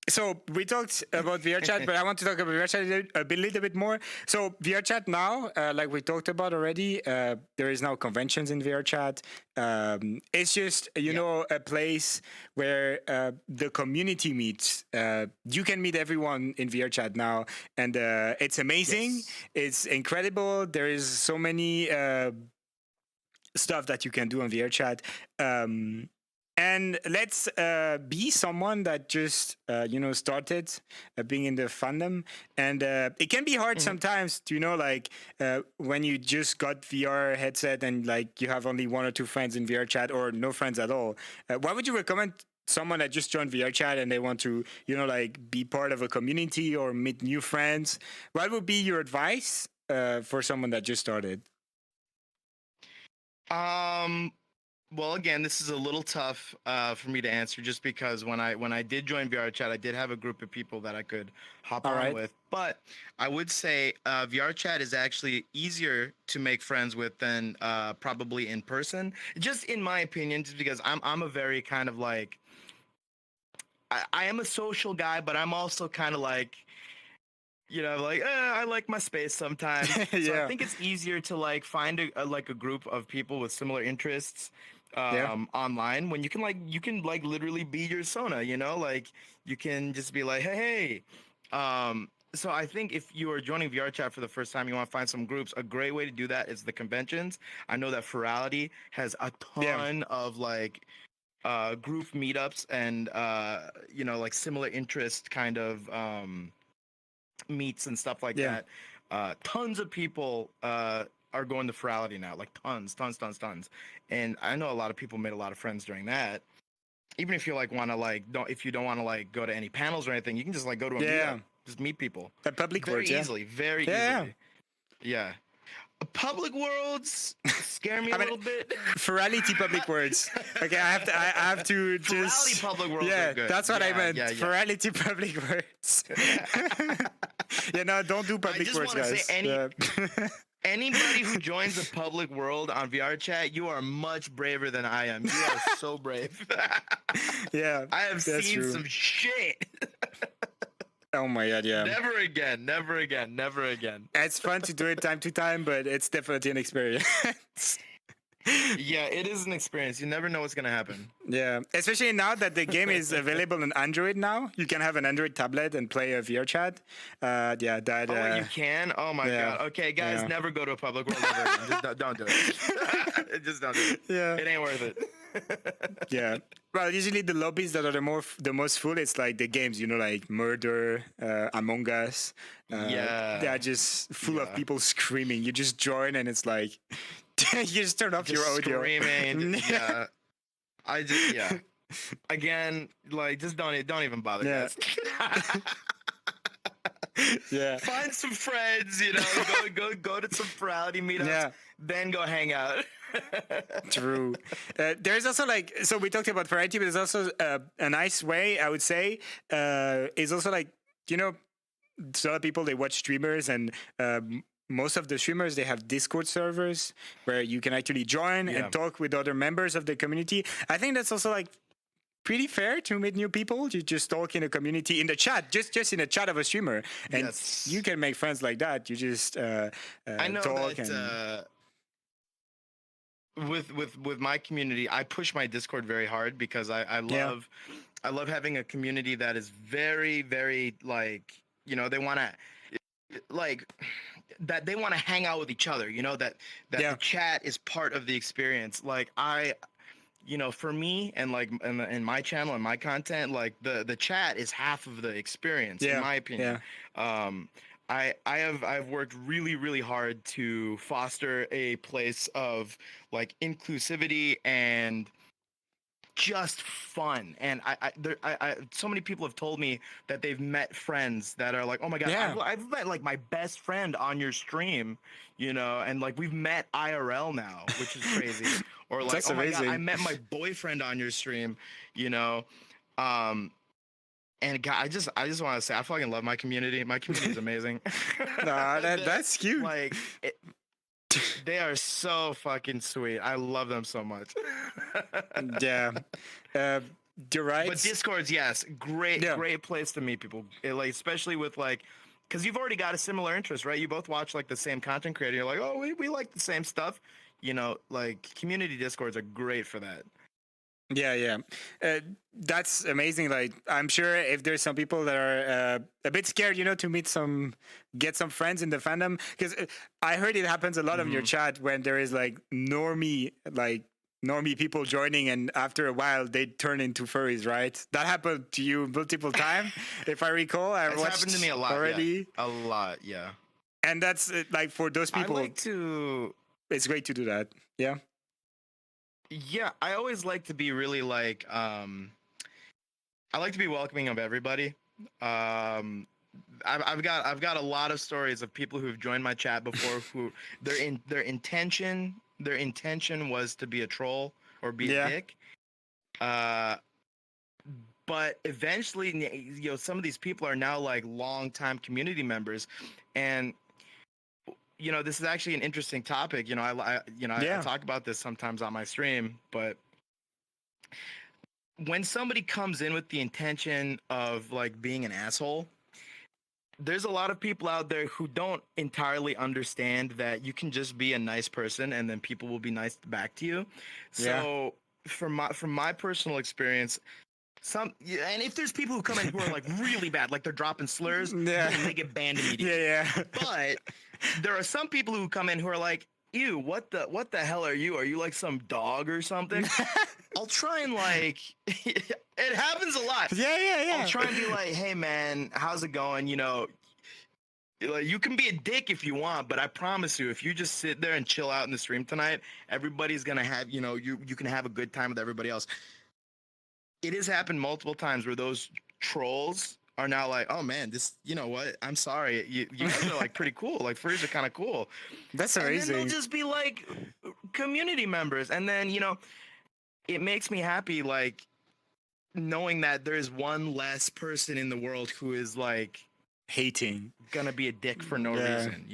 [SPEAKER 1] so we talked about VR chat, but I want to talk about VR chat a little bit more. So VR chat now, like we talked about already, there is now conventions in VR chat. It's just, a place where the community meets. You can meet everyone in VR chat now. And it's amazing. Yes. It's incredible. There is so many stuff that you can do on VR chat. And let's be someone that just, started being in the fandom. And it can be hard sometimes to, when you just got VR headset and like you have only one or two friends in VR chat or no friends at all. What would you recommend someone that just joined VR chat and they want to, be part of a community or meet new friends? What would be your advice for someone that just started?
[SPEAKER 2] Well, again, this is a little tough for me to answer just because when I did join VR chat, I did have a group of people that I could hop on with. But I would say VR chat is actually easier to make friends with than probably in person. Just in my opinion, just because I'm a very kind of like I am a social guy, but I'm also kind of like I like my space sometimes. So I think it's easier to like find a group of people with similar interests online when you can literally be your persona, like you can just be like, hey. So I think if you are joining VR chat for the first time, you want to find some groups. A great way to do that is the conventions. I know that Furality has a ton of like group meetups and like similar interest kind of meets and stuff like that. Tons of people are going to Furality now, like tons. And I know a lot of people made a lot of friends during that. Even if you like want to if you don't want to like go to any panels or anything, you can just like go to a meetup, just meet people.
[SPEAKER 1] At Public
[SPEAKER 2] very
[SPEAKER 1] Worlds,
[SPEAKER 2] easily, very easily. Yeah. Public Worlds scare me a little bit.
[SPEAKER 1] Furality Public Worlds. Okay, I have to just.
[SPEAKER 2] Furality Public Worlds are good.
[SPEAKER 1] That's what I meant. Furality Public Worlds. Don't do Public Worlds, guys.
[SPEAKER 2] I just want to say anybody who joins a public world on VR chat, you are much braver than I am. You are so brave.
[SPEAKER 1] I
[SPEAKER 2] have seen some shit.
[SPEAKER 1] Oh my god, yeah.
[SPEAKER 2] Never again.
[SPEAKER 1] It's fun to do it time to time, but it's definitely an experience.
[SPEAKER 2] Yeah, it is an experience. You never know what's going to happen.
[SPEAKER 1] Yeah, especially now that the game is available on Android now. You can have an Android tablet and play a VR chat.
[SPEAKER 2] You can? Oh my god. Okay, guys, never go to a public world ever again. Just don't do it. Just don't do it.
[SPEAKER 1] Yeah.
[SPEAKER 2] It ain't worth it.
[SPEAKER 1] Yeah. Well, usually the lobbies that are the most full, it's like the games, like Murder, Among Us. They are just full of people screaming. You just join and it's like You just turn off your
[SPEAKER 2] just
[SPEAKER 1] audio.
[SPEAKER 2] screaming. Yeah. Yeah. Again, like, just don't even bother,
[SPEAKER 1] Yeah.
[SPEAKER 2] guys.
[SPEAKER 1] Yeah.
[SPEAKER 2] Find some friends, go to some Friday meetups,
[SPEAKER 1] Yeah.
[SPEAKER 2] then go hang out.
[SPEAKER 1] True. There's also like, so we talked about variety, but there's also a nice way, I would say, is also like, you know, a lot of people, they watch streamers, and most of the streamers, they have Discord servers where you can actually join
[SPEAKER 2] Yeah.
[SPEAKER 1] and talk with other members of the community. I think that's also like pretty fair to meet new people. You just talk in a community, in the chat, just in a chat of a streamer, and
[SPEAKER 2] Yes.
[SPEAKER 1] you can make friends like that. You just
[SPEAKER 2] I know
[SPEAKER 1] talk
[SPEAKER 2] that with my community, I push my Discord very hard because I love having a community that is very, very, like, they want to, like, that they want to hang out with each other, that the chat is part of the experience. Like, for me, and like in my channel and my content, like the chat is half of the experience, in my opinion. I've worked really, really hard to foster a place of like inclusivity and just fun. And so many people have told me that they've met friends that are like, oh my god, I've met like my best friend on your stream, and like we've met IRL now, which is crazy. Or like,
[SPEAKER 1] That's
[SPEAKER 2] oh my
[SPEAKER 1] amazing.
[SPEAKER 2] god, I met my boyfriend on your stream, and God, I just want to say, I fucking love my community. My community is amazing.
[SPEAKER 1] Nah, that's cute.
[SPEAKER 2] Like, they are so fucking sweet. I love them so much.
[SPEAKER 1] Yeah. You're right.
[SPEAKER 2] But Discords, yes, great place to meet people. Like, especially with like, because you've already got a similar interest, right? You both watch like the same content creator. You're like, oh, we like the same stuff. Like community Discords are great for that.
[SPEAKER 1] Yeah. That's amazing. Like, I'm sure if there's some people that are a bit scared, to get some friends in the fandom, because I heard it happens a lot on your chat when there is like normie people joining, and after a while they turn into furries, right? That happened to you multiple times, if I recall.
[SPEAKER 2] It's happened to me a lot already. Yeah. A lot, yeah.
[SPEAKER 1] And that's like, for those people,
[SPEAKER 2] it's
[SPEAKER 1] great to do that. Yeah.
[SPEAKER 2] Yeah, I always like to be really like I like to be welcoming of everybody. I've got a lot of stories of people who've joined my chat before who their intention was to be a troll or be a dick. But eventually, some of these people are now like longtime community members, and this is actually an interesting topic. I talk about this sometimes on my stream, but when somebody comes in with the intention of like being an asshole, there's a lot of people out there who don't entirely understand that you can just be a nice person and then people will be nice back to you. So from my personal experience, and if there's people who come in who are like really bad, like they're dropping slurs, then they get banned immediately.
[SPEAKER 1] Yeah.
[SPEAKER 2] But there are some people who come in who are like, ew, what the hell are you? Are you like some dog or something? I'll try and like, it happens a lot.
[SPEAKER 1] Yeah.
[SPEAKER 2] I'll try and be like, hey man, how's it going? Like, you can be a dick if you want, but I promise you, if you just sit there and chill out in the stream tonight, everybody's gonna have, you can have a good time with everybody else. It has happened multiple times where those trolls are now like, oh man, this, you know what? I'm sorry. You guys are like pretty cool. Like, furries are kind of cool.
[SPEAKER 1] That's amazing.
[SPEAKER 2] And then they'll just be like community members. And then, it makes me happy, like, knowing that there is one less person in the world who is like
[SPEAKER 1] hating,
[SPEAKER 2] gonna be a dick for no reason,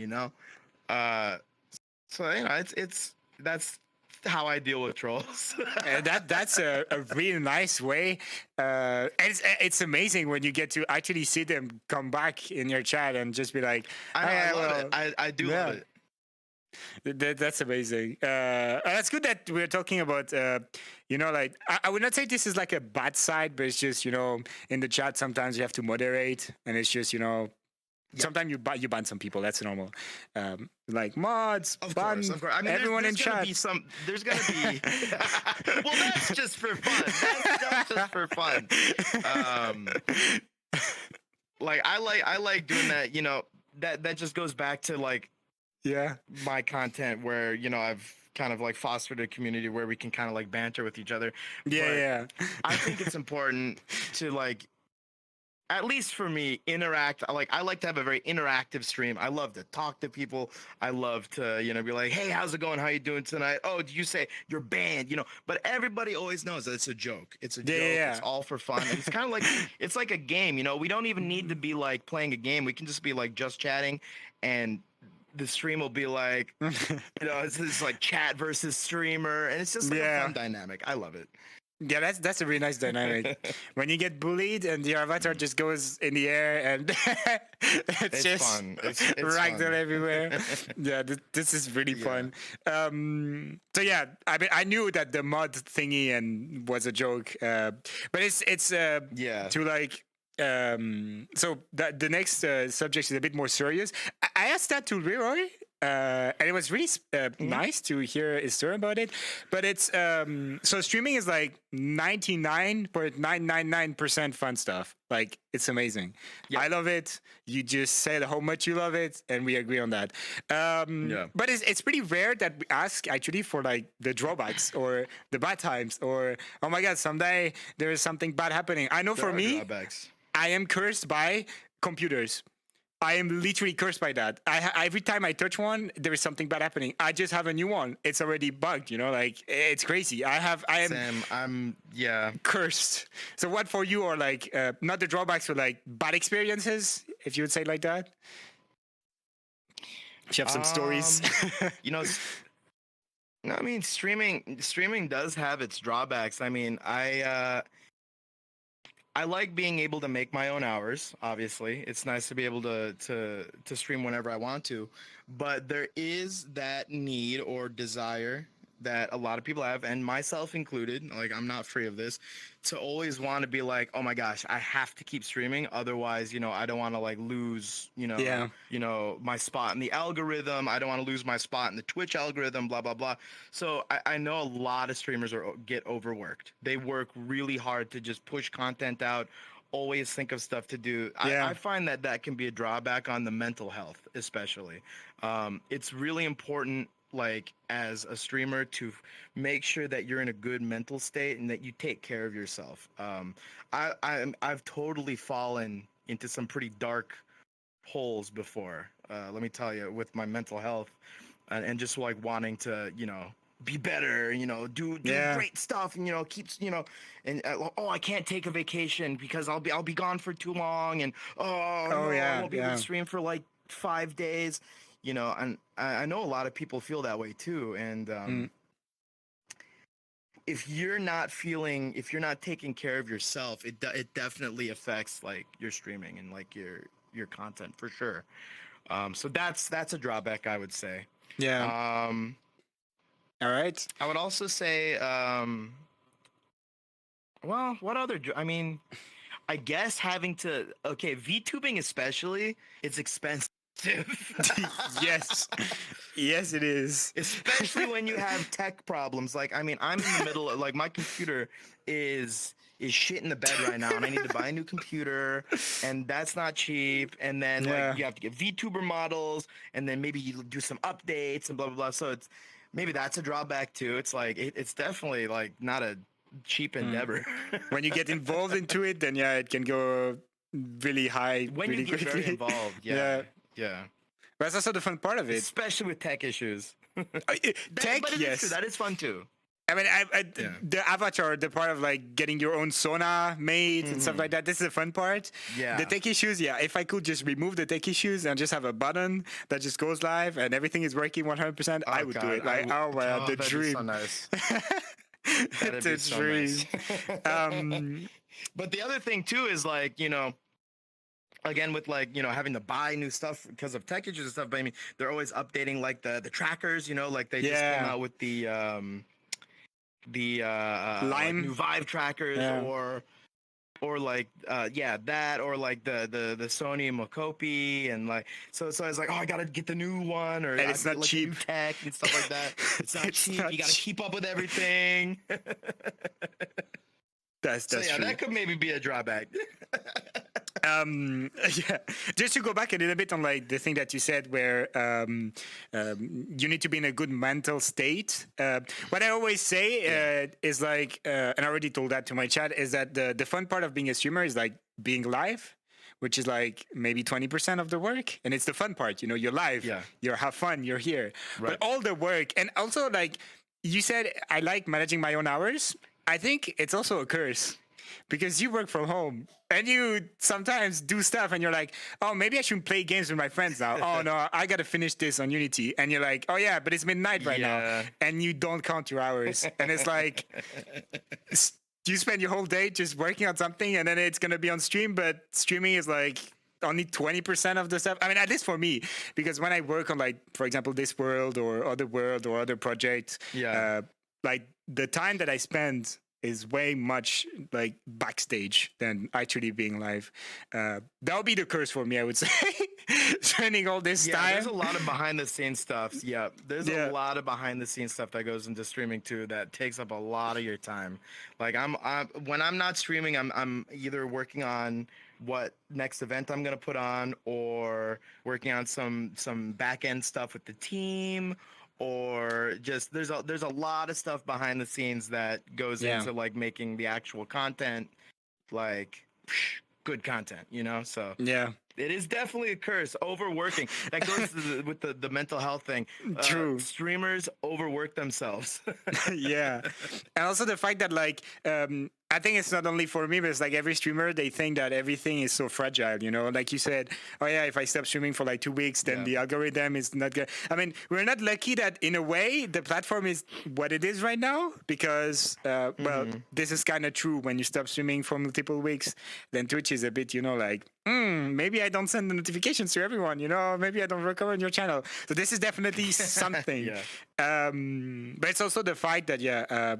[SPEAKER 2] So, that's how I deal with trolls.
[SPEAKER 1] That's a really nice way. And it's amazing when you get to actually see them come back in your chat and just be like,
[SPEAKER 2] I love it. I do love
[SPEAKER 1] it. That's amazing. That's good that we're talking about, like, I would not say this is like a bad side, but it's just, in the chat, sometimes you have to moderate, and it's just, sometimes you ban some people. That's normal. Like mods,
[SPEAKER 2] of
[SPEAKER 1] ban
[SPEAKER 2] course. I mean,
[SPEAKER 1] everyone in chat.
[SPEAKER 2] There's gonna be. Well, that's just for fun. That's just for fun. Like I like doing that. That just goes back to like my content where I've kind of like fostered a community where we can kind of like banter with each other.
[SPEAKER 1] Yeah,
[SPEAKER 2] But I think it's important to like, at least for me, interact. I like to have a very interactive stream. I love to talk to people. I love to, be like, hey, how's it going? How you doing tonight? Oh, do you say you're banned? But everybody always knows that it's a joke. It's a
[SPEAKER 1] yeah,
[SPEAKER 2] joke.
[SPEAKER 1] yeah.
[SPEAKER 2] It's all for fun. And it's kind of like it's like a game. We don't even need to be like playing a game. We can just be like just chatting, and the stream will be like, it's this like chat versus streamer, and it's just like a fun dynamic. I love it.
[SPEAKER 1] Yeah, that's a really nice dynamic. When you get bullied and your avatar just goes in the air and it's just
[SPEAKER 2] fun. It's
[SPEAKER 1] ragdoll everywhere. Yeah, this is really fun. So yeah, I mean, I knew that the mod thingy and was a joke, but it's to like. So the next subject is a bit more serious. I asked that to Leroy, and it was really nice to hear his story about it. But it's so streaming is like 99.999% fun stuff. Like, it's amazing. Yep. I love it. You just said how much you love it, and we agree on that. But it's pretty rare that we ask actually for like the drawbacks or the bad times or, oh my God, someday there is something bad happening. I know for me, I am cursed by computers. I am literally cursed by that. Every time I touch one, there is something bad happening. I just have a new one. It's already bugged, like it's crazy. I'm cursed. So what for you are like, not the drawbacks, but like bad experiences, if you would say it like that? Do you have some stories?
[SPEAKER 2] No, I mean, streaming does have its drawbacks. I mean, I like being able to make my own hours. Obviously, it's nice to be able to stream whenever I want to, but there is that need or desire that a lot of people have, and myself included. Like, I'm not free of this, to always want to be like, oh my gosh, I have to keep streaming, otherwise, I don't want to like lose, my spot in the algorithm. I don't want to lose my spot in the Twitch algorithm. Blah blah blah. So I know a lot of streamers get overworked. They work really hard to just push content out. Always think of stuff to do. I find that can be a drawback on the mental health, especially. It's really important, like, as a streamer, to make sure that you're in a good mental state and that you take care of yourself. I've totally fallen into some pretty dark holes before, let me tell you, with my mental health, and just like wanting to be better, do great stuff, and keeps, and I can't take a vacation because I'll be gone for too long, and I won't be able to stream for like 5 days. And I know a lot of people feel that way too. And if you're not taking care of yourself, it definitely affects like your streaming and like your content for sure. So that's a drawback, I would say.
[SPEAKER 1] Yeah. All right.
[SPEAKER 2] I would also say, well, what other? I mean, I guess having to VTubing especially, it's expensive.
[SPEAKER 1] Yes it is,
[SPEAKER 2] especially when you have tech problems. Like, I mean, I'm in the middle of, like, my computer is shit in the bed right now, and I need to buy a new computer, and that's not cheap. And then like, you have to get VTuber models, and then maybe you do some updates and blah blah blah. So maybe that's a drawback too. It's like it's definitely like not a cheap endeavor.
[SPEAKER 1] When you get involved into it, then it can go really high
[SPEAKER 2] when
[SPEAKER 1] really
[SPEAKER 2] you get
[SPEAKER 1] quickly.
[SPEAKER 2] very involved. Yeah.
[SPEAKER 1] But that's also the fun part of it,
[SPEAKER 2] especially with tech issues.
[SPEAKER 1] Tech, yes,
[SPEAKER 2] that is fun too.
[SPEAKER 1] I mean, the avatar, the part of like getting your own sauna made and stuff like that. This is the fun part.
[SPEAKER 2] Yeah.
[SPEAKER 1] The tech issues, if I could just remove the tech issues and just have a button that just goes live and everything is working 100%, I would do it. Like, the dream.
[SPEAKER 2] So nice.
[SPEAKER 1] It's a
[SPEAKER 2] so
[SPEAKER 1] dream.
[SPEAKER 2] Nice. But the other thing too is like, again, with like, having to buy new stuff because of tech issues and stuff, but I mean, they're always updating like the trackers, like they just came out with the
[SPEAKER 1] Lime,
[SPEAKER 2] like new Vive trackers, or like that, or like the Sony Mocopi, and like so I was like, I gotta get the new one, or
[SPEAKER 1] and it's not
[SPEAKER 2] like
[SPEAKER 1] cheap,
[SPEAKER 2] new tech and stuff like that. It's not cheap. You gotta keep up with everything.
[SPEAKER 1] That's true.
[SPEAKER 2] That could maybe be a drawback.
[SPEAKER 1] Yeah, just to go back a little bit on like the thing that you said where you need to be in a good mental state. What I always say is like, and I already told that to my chat, is that the fun part of being a streamer is like being live, which is like maybe 20% of the work, and it's the fun part. You know, you're live,
[SPEAKER 2] Yeah.
[SPEAKER 1] you have fun, you're here,
[SPEAKER 2] Right.
[SPEAKER 1] but all the work, and also like you said, I like managing my own hours. I think it's also a curse because you work from home and you sometimes do stuff and you're like, oh, maybe I should play games with my friends now. Oh no, I gotta finish this on Unity. And you're like, oh yeah, but it's midnight right now, and you don't count your hours. And it's like you spend your whole day just working on something, and then it's gonna be on stream, but streaming is like only 20% of the stuff. I mean, at least for me, because when I work on like, for example, this world or other projects, like the time that I spend is way much like backstage than actually being live. That would be the curse for me, I would say. Spending all this time.
[SPEAKER 2] There's a lot of behind the scenes stuff. Yeah, there's a lot of behind the scenes stuff that goes into streaming too that takes up a lot of your time. Like I'm when I'm not streaming, I'm either working on what next event I'm gonna put on, or working on some back end stuff with the team, or just there's a lot of stuff behind the scenes that goes into like making the actual content like good content, you know? So it is definitely a curse. Overworking. That goes to with the mental health thing.
[SPEAKER 1] True.
[SPEAKER 2] Streamers overwork themselves.
[SPEAKER 1] Yeah. And also the fact that like I think it's not only for me, but it's like every streamer, they think that everything is so fragile, you know? Like you said, oh yeah, if I stop streaming for like 2 weeks, then the algorithm is not good. I mean, we're not lucky that in a way the platform is what it is right now, because, well, this is kind of true. When you stop streaming for multiple weeks, then Twitch is a bit, you know, like, maybe I don't send the notifications to everyone, you know, maybe I don't recommend your channel. So this is definitely something. But it's also the fact that,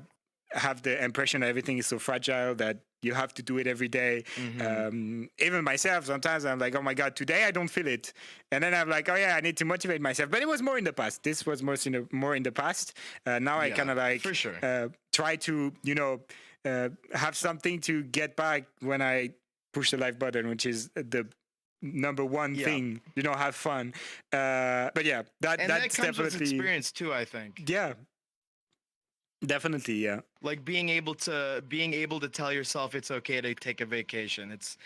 [SPEAKER 1] have the impression that everything is so fragile that you have to do it every day. Even myself, sometimes I'm like, oh my God, today I don't feel it. And then I'm like, oh yeah, I need to motivate myself. But it was more in the past. This was more in the past. Now I kind of like
[SPEAKER 2] for sure.
[SPEAKER 1] Try to, you know, have something to get back when I push the live button, which is the number one thing, you know, have fun. But yeah, that's
[SPEAKER 2] comes
[SPEAKER 1] definitely
[SPEAKER 2] with experience too, I think.
[SPEAKER 1] Yeah. Definitely, yeah.
[SPEAKER 2] Like being able to tell yourself it's okay to take a vacation. It's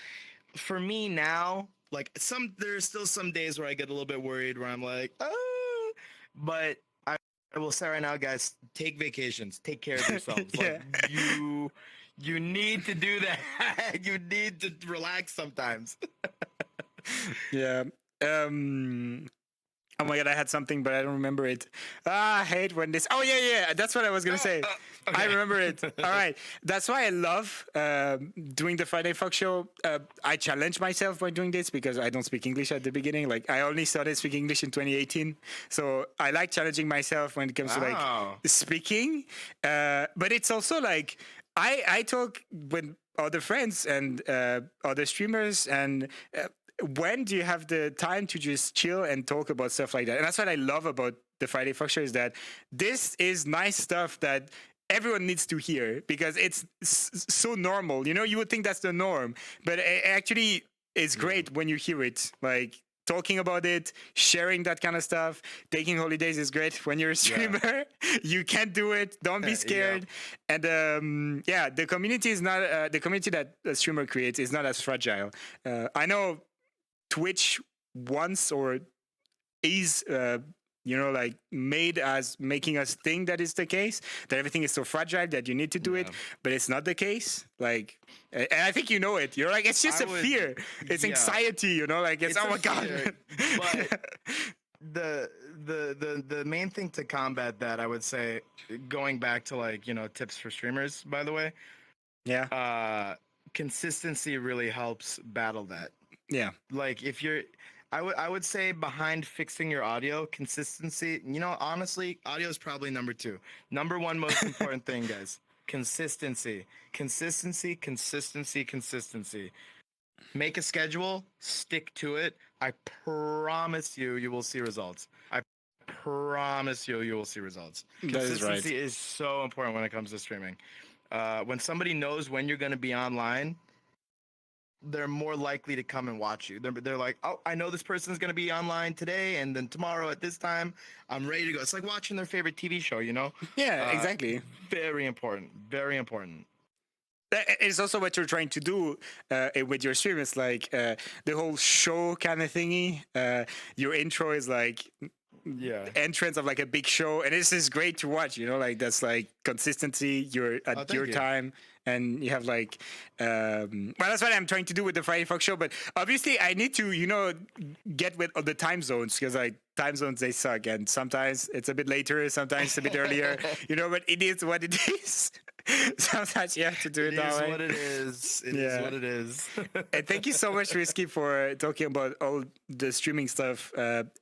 [SPEAKER 2] for me now, like there's still some days where I get a little bit worried where I'm like, oh, but I will say right now, guys, take vacations, take care of yourselves. Like you need to do that. You need to relax sometimes.
[SPEAKER 1] Yeah. Oh my God, I had something, but I don't remember it. I hate when this. Oh yeah, that's what I was gonna say. Okay. I remember it. All right, that's why I love doing the Friday Fox Show. I challenge myself by doing this because I don't speak English at the beginning. Like I only started speaking English in 2018, so I like challenging myself when it comes to like speaking. But it's also like I talk with other friends and other streamers and. When do you have the time to just chill and talk about stuff like that? And that's what I love about the Friday Fox Show, is that this is nice stuff that everyone needs to hear because it's so normal. You know, you would think that's the norm, but actually it's great when you hear it. Like talking about it, sharing that kind of stuff, taking holidays is great when you're a streamer. You can do it. Don't be scared. And the community is not the community that a streamer creates is not as fragile. I know Twitch once or is you know, like made as making us think that is the case, that everything is so fragile that you need to do it, but it's not the case. Like, and I think you know it. You're like, it's just fear. It's anxiety, you know, like it's oh my God.
[SPEAKER 2] But the main thing to combat that, I would say, going back to like, you know, tips for streamers, by the way. Consistency really helps battle that. Yeah. Like if you're I would say behind fixing your audio, consistency, you know, honestly, audio is probably number 2. Number 1 most important thing, guys. Consistency. Consistency, consistency, consistency. Make a schedule, stick to it. I promise you will see results. I promise you will see results. Consistency is so important when it comes to streaming. When somebody knows when you're going to be online, they're more likely to come and watch you. They're like, oh, I know this person's gonna be online today, and then tomorrow at this time, I'm ready to go. It's like watching their favorite TV show, you know?
[SPEAKER 1] Yeah, exactly.
[SPEAKER 2] Very important. Very important.
[SPEAKER 1] It's also what you're trying to do with your stream. It's like the whole show kind of thingy. Your intro is like entrance of like a big show, and this is great to watch. You know, like that's like consistency. You're at your time, and you have like well, that's what I'm trying to do with the Friday Fox show. But obviously, I need to get with the time zones, because like time zones, they suck, and sometimes it's a bit later, sometimes it's a bit earlier. But it is what it is. Sometimes you have to do it that way.
[SPEAKER 2] It is what it is. It is what it is.
[SPEAKER 1] And thank you so much, Risky, for talking about all the streaming stuff.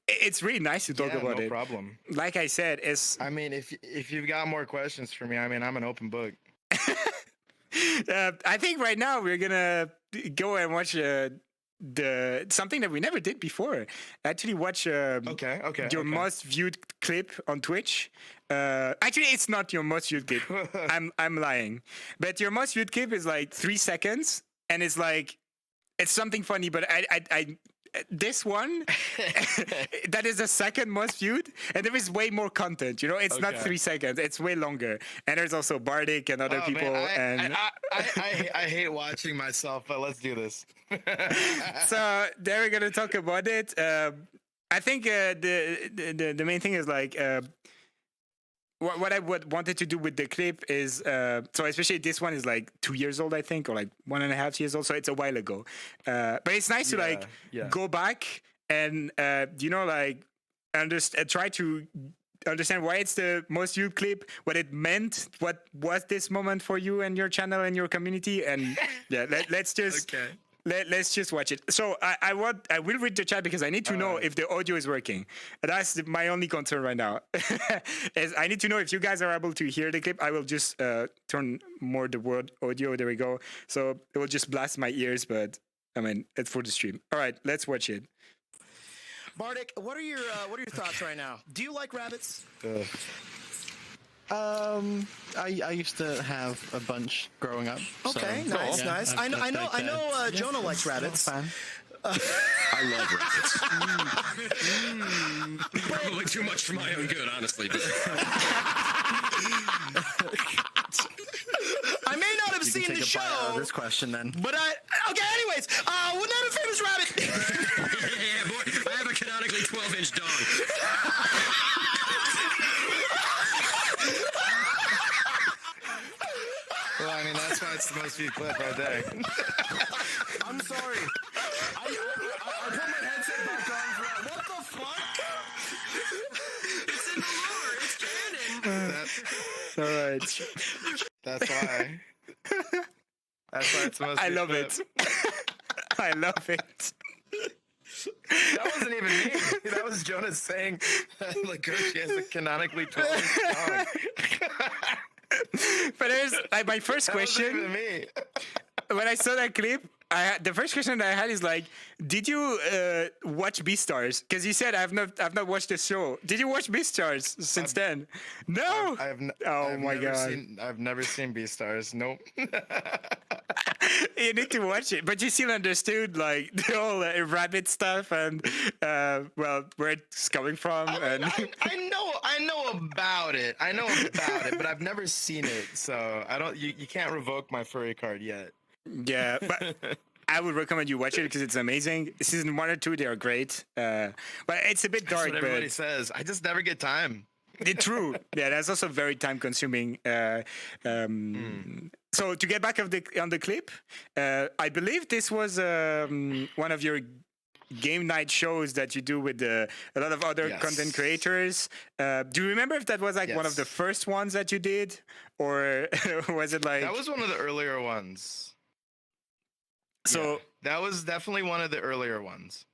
[SPEAKER 1] It's really nice to talk about it.
[SPEAKER 2] No problem.
[SPEAKER 1] Like I said,
[SPEAKER 2] I mean, if you've got more questions for me, I mean, I'm an open book.
[SPEAKER 1] I think right now we're gonna go and watch something that we never did before. Actually, watch your most viewed clip on Twitch. Actually, it's not your most viewed clip. I'm lying. But your most viewed clip is like 3 seconds, and it's like it's something funny. But I this one that is the second most viewed, and there is way more content. It's not 3 seconds; it's way longer. And there's also Bardic and other people.
[SPEAKER 2] Man, I hate watching myself, but let's do this.
[SPEAKER 1] So there we're gonna talk about it. I think the main thing is like. What I wanted to do with the clip is, so especially this one is like 2 years old, I think, or like 1.5 years old. So it's a while ago. But it's nice to go back and, try to understand why it's the most viewed clip, what it meant, what was this moment for you and your channel and your community. And let's just... Okay. Let's just watch it. So I will read the chat because I need to know if the audio is working. That's my only concern right now. Is I need to know if you guys are able to hear the clip. I will just turn more the word audio. There we go. So it will just blast my ears, but I mean it's for the stream. All right, let's watch it.
[SPEAKER 3] Bardic, what are your thoughts right now? Do you like rabbits?
[SPEAKER 4] I used to have a bunch growing up.
[SPEAKER 3] Okay,
[SPEAKER 4] so,
[SPEAKER 3] nice, nice. I know Jonah likes rabbits.
[SPEAKER 4] Fan.
[SPEAKER 5] I love rabbits. Probably too much for my own good, honestly. But...
[SPEAKER 3] I may not have seen the show.
[SPEAKER 4] This question then.
[SPEAKER 3] But okay. Anyways, wasn't that a famous rabbit?
[SPEAKER 5] Yeah, boy. I have a canonically 12-inch dog.
[SPEAKER 2] Well, I mean, that's why it's the most viewed clip right there.
[SPEAKER 3] I'm sorry. I put my headset back on for that. What the fuck?
[SPEAKER 5] It's in the lore. It's canon.
[SPEAKER 1] All right.
[SPEAKER 2] That's why. That's why it's the most viewed
[SPEAKER 1] love
[SPEAKER 2] clip.
[SPEAKER 1] it. I love it.
[SPEAKER 2] That wasn't even me. That was Jonas saying, like, she has a canonically 12-inch dog.
[SPEAKER 1] But there's like my first
[SPEAKER 2] That
[SPEAKER 1] question.
[SPEAKER 2] wasn't even me.
[SPEAKER 1] When I saw that clip, the first question that I had is like, did you watch Beastars? Because you said I've not watched the show. Did you watch Beastars since then? No.
[SPEAKER 2] I've never seen Beastars. Nope.
[SPEAKER 1] You need to watch it, but you still understood like the whole rabbit stuff and where it's coming from.
[SPEAKER 2] I know about it. But I've never seen it, so I don't. You can't revoke my furry card yet.
[SPEAKER 1] Yeah, but I would recommend you watch it because it's amazing. Season 1 or 2, they are great, but it's a bit dark.
[SPEAKER 2] That's what everybody says. I just never get time.
[SPEAKER 1] It's true. Yeah, that's also very time consuming. So to get back on the clip, I believe this was one of your game night shows that you do with a lot of other content creators. Do you remember if that was like one of the first ones that you did, or was it like
[SPEAKER 2] that was one of the earlier ones?
[SPEAKER 1] So
[SPEAKER 2] that was definitely one of the earlier ones.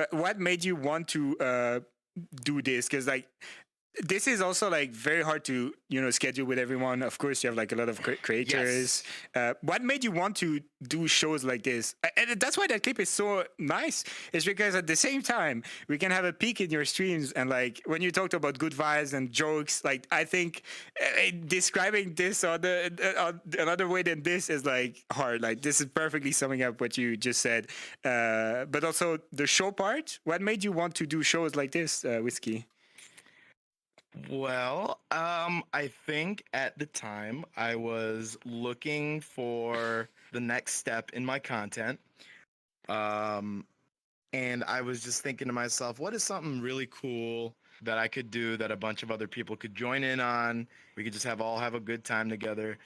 [SPEAKER 1] What made you want to do this? Because like this is also like very hard to schedule with everyone. Of course, you have like a lot of creators. What made you want to do shows like this? And that's why that clip is so nice. Is because at the same time we can have a peek in your streams, and like when you talked about good vibes and jokes, like I think describing this on another way than this is like hard. Like this is perfectly summing up what you just said. But also the show part. What made you want to do shows like this, Whiskey?
[SPEAKER 2] Well, I think at the time I was looking for the next step in my content. And I was just thinking to myself, what is something really cool that I could do that a bunch of other people could join in on? We could just all have a good time together.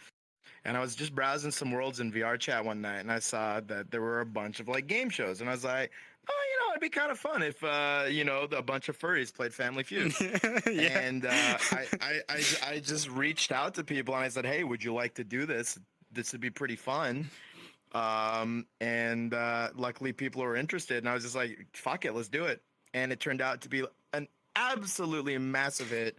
[SPEAKER 2] And I was just browsing some worlds in VR chat one night, and I saw that there were a bunch of like game shows, and I was like, oh, it'd be kind of fun if a bunch of furries played Family Feud.
[SPEAKER 1] Yeah.
[SPEAKER 2] And I just reached out to people and I said, hey, would you like to do this? This would be pretty fun. And luckily people were interested, and I was just like, fuck it, let's do it. And it turned out to be an absolutely massive hit.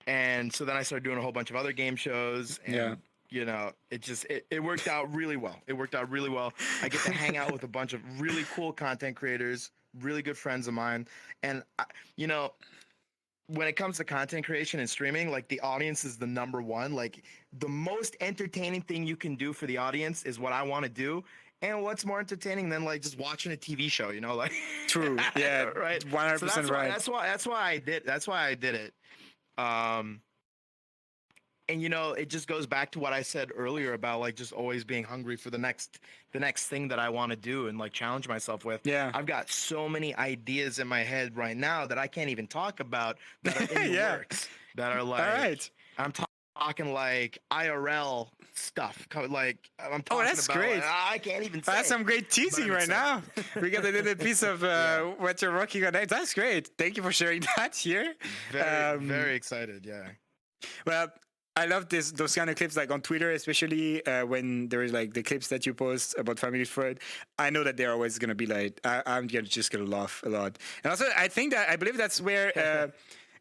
[SPEAKER 2] And so then I started doing a whole bunch of other game shows, and it worked out really well. It worked out really well. I get to hang out with a bunch of really cool content creators, really good friends of mine. And, when it comes to content creation and streaming, like the audience is the number one. Like the most entertaining thing you can do for the audience is what I want to do. And what's more entertaining than like just watching a TV show, like
[SPEAKER 1] True. Yeah.
[SPEAKER 2] right.
[SPEAKER 1] 100% right.
[SPEAKER 2] That's why I did it. And it just goes back to what I said earlier about like just always being hungry for the next thing that I want to do and like challenge myself with.
[SPEAKER 1] Yeah.
[SPEAKER 2] I've got so many ideas in my head right now that I can't even talk about that are in the works. That are like,
[SPEAKER 1] all right.
[SPEAKER 2] I'm talking like IRL stuff. Like I'm talking
[SPEAKER 1] that's
[SPEAKER 2] about.
[SPEAKER 1] great.
[SPEAKER 2] I can't even say.
[SPEAKER 1] That's some great teasing
[SPEAKER 2] I'm
[SPEAKER 1] right now.
[SPEAKER 2] excited.
[SPEAKER 1] We got a little piece of what you're working on. That's great. Thank you for sharing that here.
[SPEAKER 2] Very excited. Yeah.
[SPEAKER 1] Well, I love those kind of clips, like on Twitter, especially when there is like the clips that you post about Family Feud. I know that they're always gonna be like, I'm just gonna laugh a lot. And also, I believe that's where.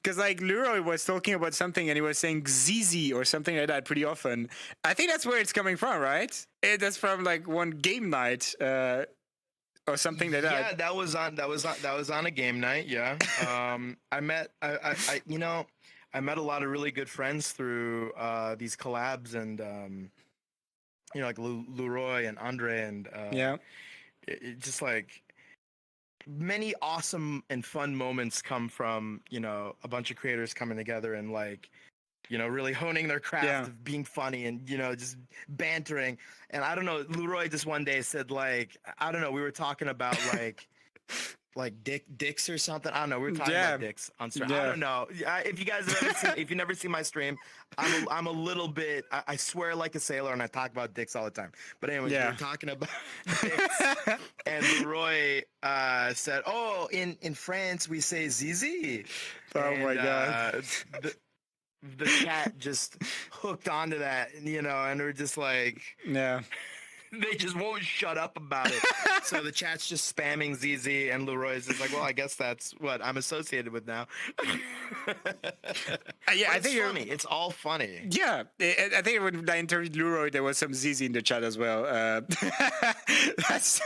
[SPEAKER 1] Because like Leroy was talking about something and he was saying ZZ or something like that pretty often. I think that's where it's coming from, right? That's from like one game night or something like that.
[SPEAKER 2] Yeah, that was on a game night. Yeah. I met I met a lot of really good friends through these collabs, and like Leroy and Andre, and it just like many awesome and fun moments come from a bunch of creators coming together and like really honing their craft of being funny and just bantering. And I don't know, Leroy just one day said like, I don't know, we were talking about like dicks or something. I don't know. We were talking about dicks on stream. I don't know. If you guys have ever seen, if you never seen my stream, I'm a little bit. I swear like a sailor, and I talk about dicks all the time. But anyways, we were talking about dicks, and Leroy said, "Oh, in France we say zizi."
[SPEAKER 1] Oh my god.
[SPEAKER 2] The chat just hooked onto that, and we're just like, they just won't shut up about it. So the chat's just spamming ZZ, and Leroy's just like, well, I guess that's what I'm associated with now. I think it's funny. It's all funny.
[SPEAKER 1] Yeah, I think when I interviewed Leroy, there was some ZZ in the chat as well. That's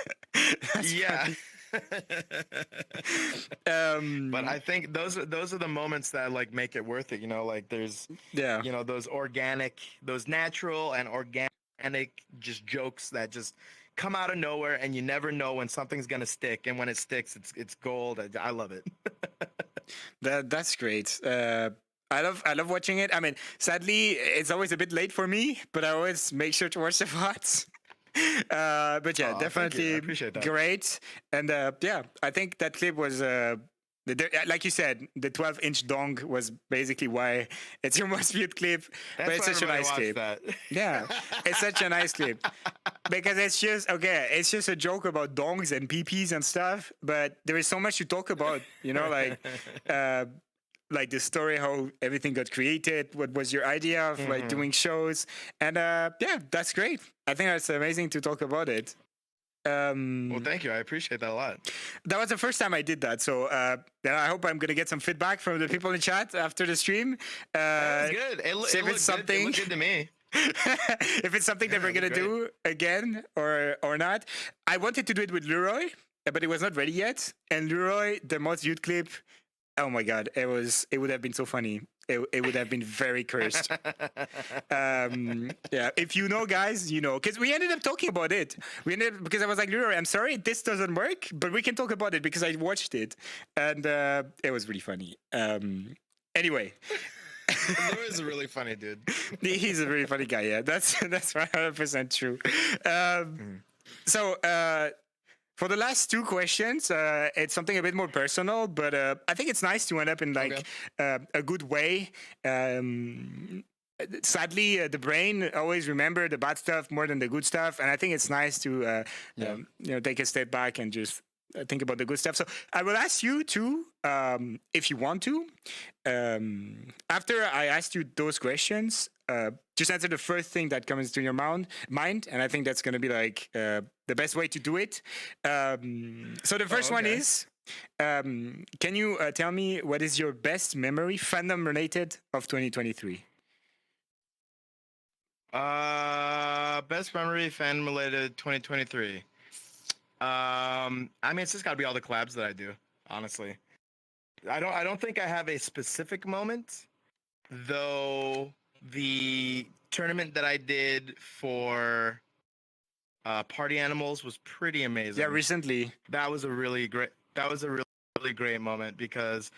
[SPEAKER 2] yeah.
[SPEAKER 1] But
[SPEAKER 2] I think those are the moments that like make it worth it. Like there's those organic, those natural and organic just jokes that just come out of nowhere, and you never know when something's gonna stick, and when it sticks, it's gold. I love it.
[SPEAKER 1] That's great. I love watching it. I mean, sadly, it's always a bit late for me, but I always make sure to watch the VODs. But yeah, definitely great. And I think that clip was like you said, the 12-inch dong was basically why it's your most viewed clip.
[SPEAKER 2] That's
[SPEAKER 1] but it's such a nice clip. Yeah, it's such a nice clip because it's just a joke about dongs and peepees and stuff. But there is so much to talk about, like the story, how everything got created, what was your idea of like doing shows, and that's great. I think that's amazing to talk about it.
[SPEAKER 2] Well, thank you. I appreciate that a lot.
[SPEAKER 1] That was the first time I did that. So then I hope I'm gonna get some feedback from the people in chat after the stream.
[SPEAKER 2] That was good. It,
[SPEAKER 1] see if
[SPEAKER 2] looked
[SPEAKER 1] it's
[SPEAKER 2] good. It
[SPEAKER 1] something.
[SPEAKER 2] looked good to me.
[SPEAKER 1] If it's something that
[SPEAKER 2] Yeah,
[SPEAKER 1] we're
[SPEAKER 2] it
[SPEAKER 1] gonna
[SPEAKER 2] looked
[SPEAKER 1] do again or not. I wanted to do it with Leroy, but it was not ready yet. And Leroy, the most viewed clip, oh my god, it would have been so funny. It would have been very cursed. Yeah, if you know, guys, you know, because we ended up talking about it. Because I was like, Leroy, I'm sorry, this doesn't work, but we can talk about it because I watched it, and it was really funny. Anyway.
[SPEAKER 2] Leroy is a really funny dude.
[SPEAKER 1] He's a really funny guy. Yeah, that's 100% true. So for the last two questions, it's something a bit more personal, but I think it's nice to end up in like a good way. Sadly, the brain always remember the bad stuff more than the good stuff, and I think it's nice to take a step back and just think about the good stuff. So I will ask you to, if you want to, after I asked you those questions, just answer the first thing that comes to your mind, and I think that's going to be like the best way to do it. So the first one is, can you tell me what is your best memory, fandom related, of 2023?
[SPEAKER 2] Best memory, fan related, 2023. I mean, it's just got to be all the collabs that I do. Honestly, I don't think I have a specific moment, though. The tournament that I did for Party Animals was pretty amazing.
[SPEAKER 1] Yeah, recently.
[SPEAKER 2] That was a really great moment because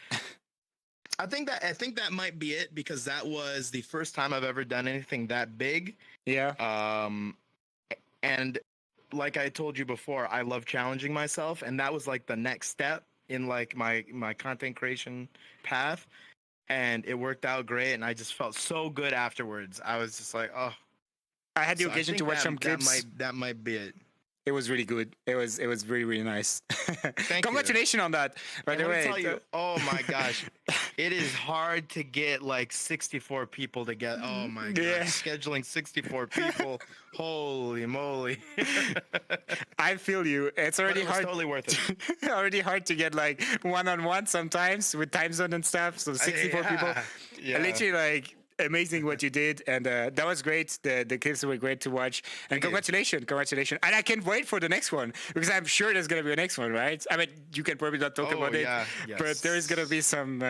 [SPEAKER 2] I think that might be it, because that was the first time I've ever done anything that big.
[SPEAKER 1] Yeah.
[SPEAKER 2] And like I told you before, I love challenging myself, and that was like the next step in like my content creation path. And it worked out great, and I just felt so good afterwards. I was just like, oh.
[SPEAKER 1] I had the occasion to watch some clips.
[SPEAKER 2] That might be it.
[SPEAKER 1] It was really good. It was really, really nice.
[SPEAKER 2] Thank you.
[SPEAKER 1] Congratulations on that, by the
[SPEAKER 2] Let me
[SPEAKER 1] way.
[SPEAKER 2] tell you, oh my gosh, it is hard to get like 64 people to get. Oh my gosh,
[SPEAKER 1] Yeah.
[SPEAKER 2] scheduling 64 people, holy moly!
[SPEAKER 1] I feel you. It's already
[SPEAKER 2] But it was
[SPEAKER 1] hard.
[SPEAKER 2] totally worth it.
[SPEAKER 1] Already hard to get like one-on-one sometimes with time zone and stuff. So 64 people.
[SPEAKER 2] Yeah.
[SPEAKER 1] Literally like amazing what you did, and that was great. The clips were great to watch, and congratulations. And I can't wait for the next one, because I'm sure there's gonna be a next one, right? I mean, you can probably not talk about it,
[SPEAKER 2] yes.
[SPEAKER 1] but there is gonna be some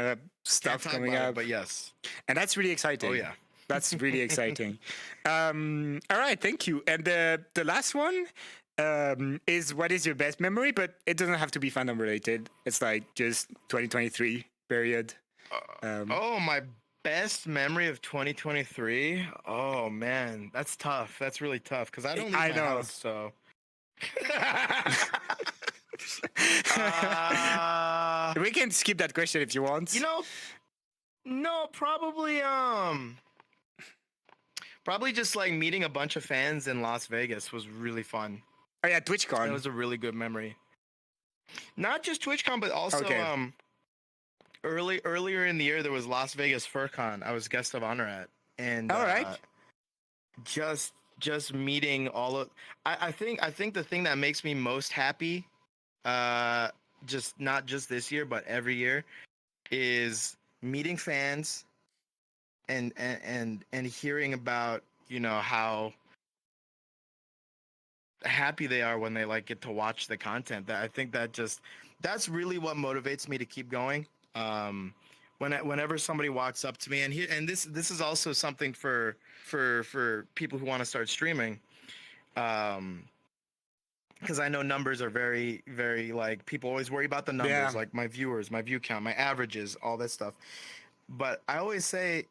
[SPEAKER 1] stuff
[SPEAKER 2] Can't talk
[SPEAKER 1] coming
[SPEAKER 2] about it,
[SPEAKER 1] up.
[SPEAKER 2] but yes.
[SPEAKER 1] And that's really exciting.
[SPEAKER 2] Oh yeah.
[SPEAKER 1] That's really exciting. All right, thank you. And the last one is, what is your best memory? But it doesn't have to be fandom related. It's like just 2023 period.
[SPEAKER 2] Oh, my best memory of 2023. Oh man, that's tough. That's really tough, because I don't leave
[SPEAKER 1] I
[SPEAKER 2] my
[SPEAKER 1] know.
[SPEAKER 2] house, so.
[SPEAKER 1] We can skip that question if you want.
[SPEAKER 2] You know, no, probably just like meeting a bunch of fans in Las Vegas was really fun.
[SPEAKER 1] Oh yeah, TwitchCon.
[SPEAKER 2] That was a really good memory. Not just TwitchCon, but also
[SPEAKER 1] Okay.
[SPEAKER 2] earlier in the year there was Las Vegas FurCon. I was guest of honor at, and
[SPEAKER 1] All right.
[SPEAKER 2] just meeting all of. I think the thing that makes me most happy, just not just this year but every year, is meeting fans and hearing about, you know, how happy they are when they like get to watch the content. That I think that's really what motivates me to keep going. Whenever somebody walks up to me, and this is also something for people who want to start streaming, because I know numbers are very, very, like, people always worry about the numbers,
[SPEAKER 1] Yeah.
[SPEAKER 2] like my viewers, my view count, my averages, all that stuff. But I always say,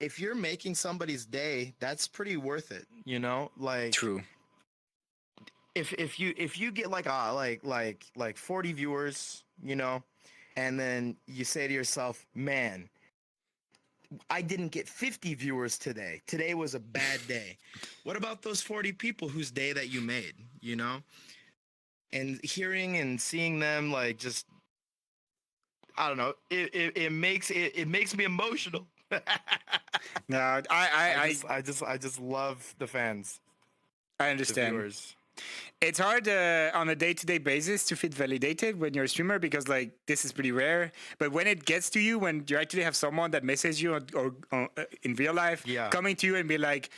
[SPEAKER 2] if you're making somebody's day, that's pretty worth it, you know? Like,
[SPEAKER 1] True.
[SPEAKER 2] if you get like 40 viewers, you know, and then you say to yourself, man, I didn't get 50 viewers today. Today was a bad day. What about those 40 people whose day that you made, you know? And hearing and seeing them, like, just, I don't know, it makes me emotional.
[SPEAKER 1] No, I
[SPEAKER 2] I just love the fans.
[SPEAKER 1] I
[SPEAKER 2] The
[SPEAKER 1] understand.
[SPEAKER 2] viewers.
[SPEAKER 1] it's hard on a day-to-day basis to feel validated when you're a streamer because like this is pretty rare. But when it gets to you, when you actually have someone that messages you or in real life
[SPEAKER 2] Yeah.
[SPEAKER 1] coming to you and be like,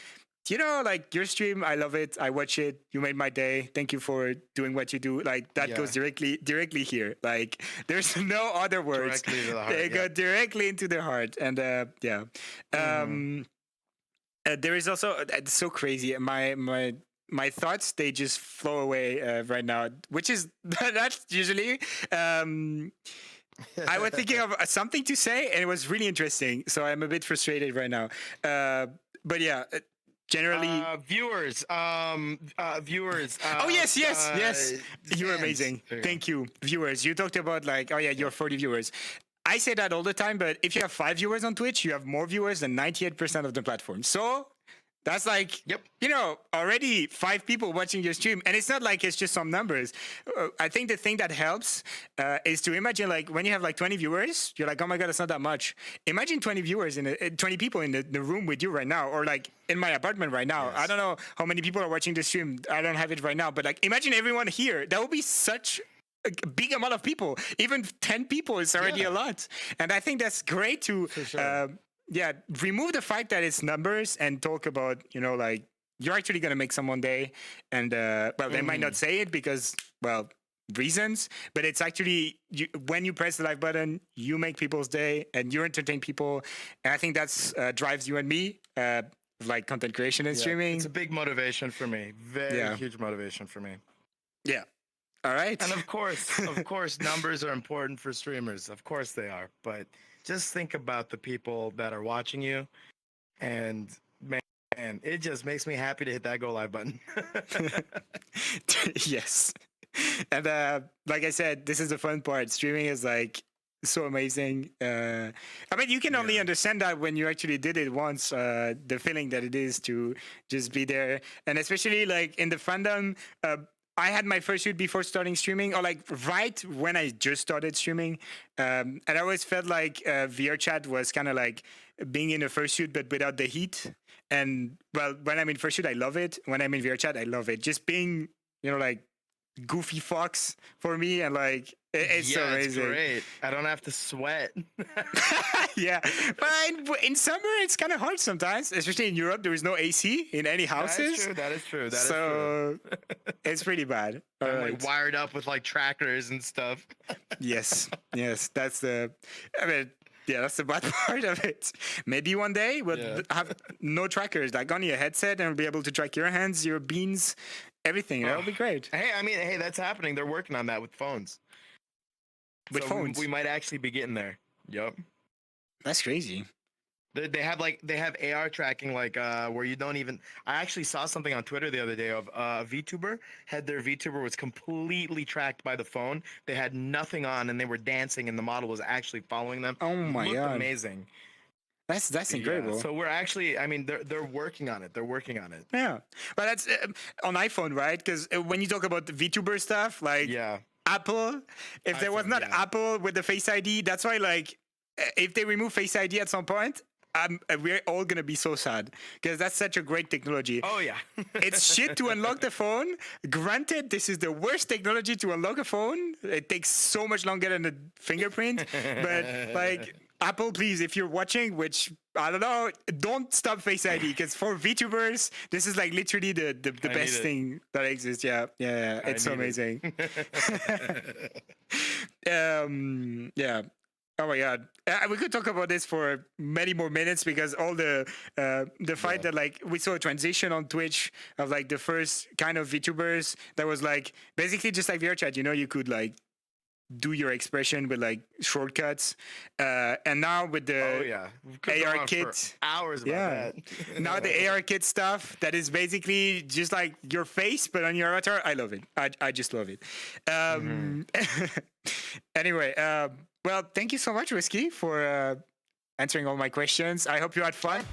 [SPEAKER 1] you know, like your stream, I love it. I watch it. You made my day. Thank you for doing what you do. Like that
[SPEAKER 2] Yeah.
[SPEAKER 1] goes directly here. Like there's no other words.
[SPEAKER 2] Directly to the heart,
[SPEAKER 1] They go
[SPEAKER 2] yeah.
[SPEAKER 1] directly into the heart. And yeah. There is also it's so crazy. My thoughts they just flow away right now, which is that's usually. I was thinking of something to say, and it was really interesting. So I'm a bit frustrated right now. But yeah, generally.
[SPEAKER 2] Viewers. Viewers.
[SPEAKER 1] Oh yes. You were
[SPEAKER 2] fans.
[SPEAKER 1] amazing.
[SPEAKER 2] There you
[SPEAKER 1] Thank you, viewers. You talked about like, oh yeah, you're 40 viewers. I say that all the time, but if you have 5 viewers on Twitch, you have more viewers than 98% of the platform. So that's like,
[SPEAKER 2] Yep.
[SPEAKER 1] you know, already 5 people watching your stream. And it's not like it's just some numbers. I think the thing that helps is to imagine like when you have like 20 viewers, you're like, oh my God, that's not that much. Imagine 20 viewers 20 people in the room with you right now, or like in my apartment right now. I don't know how many people are watching the stream. I don't have it right now, but like imagine everyone here. That would be such a big amount of people. Even 10 people is already a lot. And I think that's great to remove the fact that it's numbers and talk about, you know, like you're actually going to make someone day. And well, they might not say it because, well, reasons, but it's actually when you press the like button, you make people's day and you entertain people. And I think that's drives you and me, like content creation and streaming.
[SPEAKER 2] It's a big motivation for me. Very huge motivation for me.
[SPEAKER 1] Yeah. All right.
[SPEAKER 2] And of course, numbers are important for streamers. Of course they are. But just think about the people that are watching you. And man, it just makes me happy to hit that go live button.
[SPEAKER 1] Yes. And like I said, this is the fun part. Streaming is like so amazing. I mean, you can only understand that when you actually did it once, the feeling that it is to just be there. And especially like in the fandom, I had my first shoot before starting streaming, or like right when I just started streaming. And I always felt like VR chat was kind of like being in a first shoot, but without the heat. And well, when I'm in first shoot, I love it. When I'm in VR chat, I love it. Just being, you know, like goofy fox for me, and like it's so amazing.
[SPEAKER 2] It's great. I don't have to sweat.
[SPEAKER 1] Yeah, but in summer it's kind of hard sometimes, especially in Europe. There is no AC in any houses.
[SPEAKER 2] That is true.
[SPEAKER 1] So it's pretty bad.
[SPEAKER 2] I'm like wired up with like trackers and stuff.
[SPEAKER 1] Yes, that's the. I mean, yeah, that's the bad part of it. Maybe one day we'll have no trackers, like only a headset, and we'll be able to track your hands, your beans, everything. That'll be great.
[SPEAKER 2] Hey, that's happening. They're working on that with phones.
[SPEAKER 1] With phones,
[SPEAKER 2] we might actually be getting there. Yup.
[SPEAKER 1] That's crazy.
[SPEAKER 2] They have AR tracking where you don't even. I actually saw something on Twitter the other day of a VTuber had their VTuber was completely tracked by the phone. They had nothing on and they were dancing and the model was actually following them.
[SPEAKER 1] Oh my God!
[SPEAKER 2] Amazing.
[SPEAKER 1] That's incredible.
[SPEAKER 2] Yeah, so we're actually, I mean, they're working on it. They're working on it.
[SPEAKER 1] Yeah, but that's on iPhone, right? Because when you talk about the VTuber stuff, like Apple, if there was not Apple with the Face ID, that's why like if they remove Face ID at some point, we're all gonna be so sad because that's such a great technology.
[SPEAKER 2] Oh yeah,
[SPEAKER 1] it's shit to unlock the phone. Granted, this is the worst technology to unlock a phone. It takes so much longer than a fingerprint. But like Apple, please, if you're watching, which I don't know, don't stop Face ID because for VTubers, this is like literally the best thing that exists. Yeah, it's so amazing. Yeah. Oh my God, we could talk about this for many more minutes because all the fight that like we saw a transition on Twitch of like the first kind of VTubers that was like basically just like VR chat. You know, you could like do your expression with like shortcuts, and now with the AR kit,
[SPEAKER 2] hours about that.
[SPEAKER 1] Now the AR kit stuff that is basically just like your face but on your avatar. I love it. I just love it. Anyway. Well, thank you so much, Whiskey, for answering all my questions. I hope you had fun.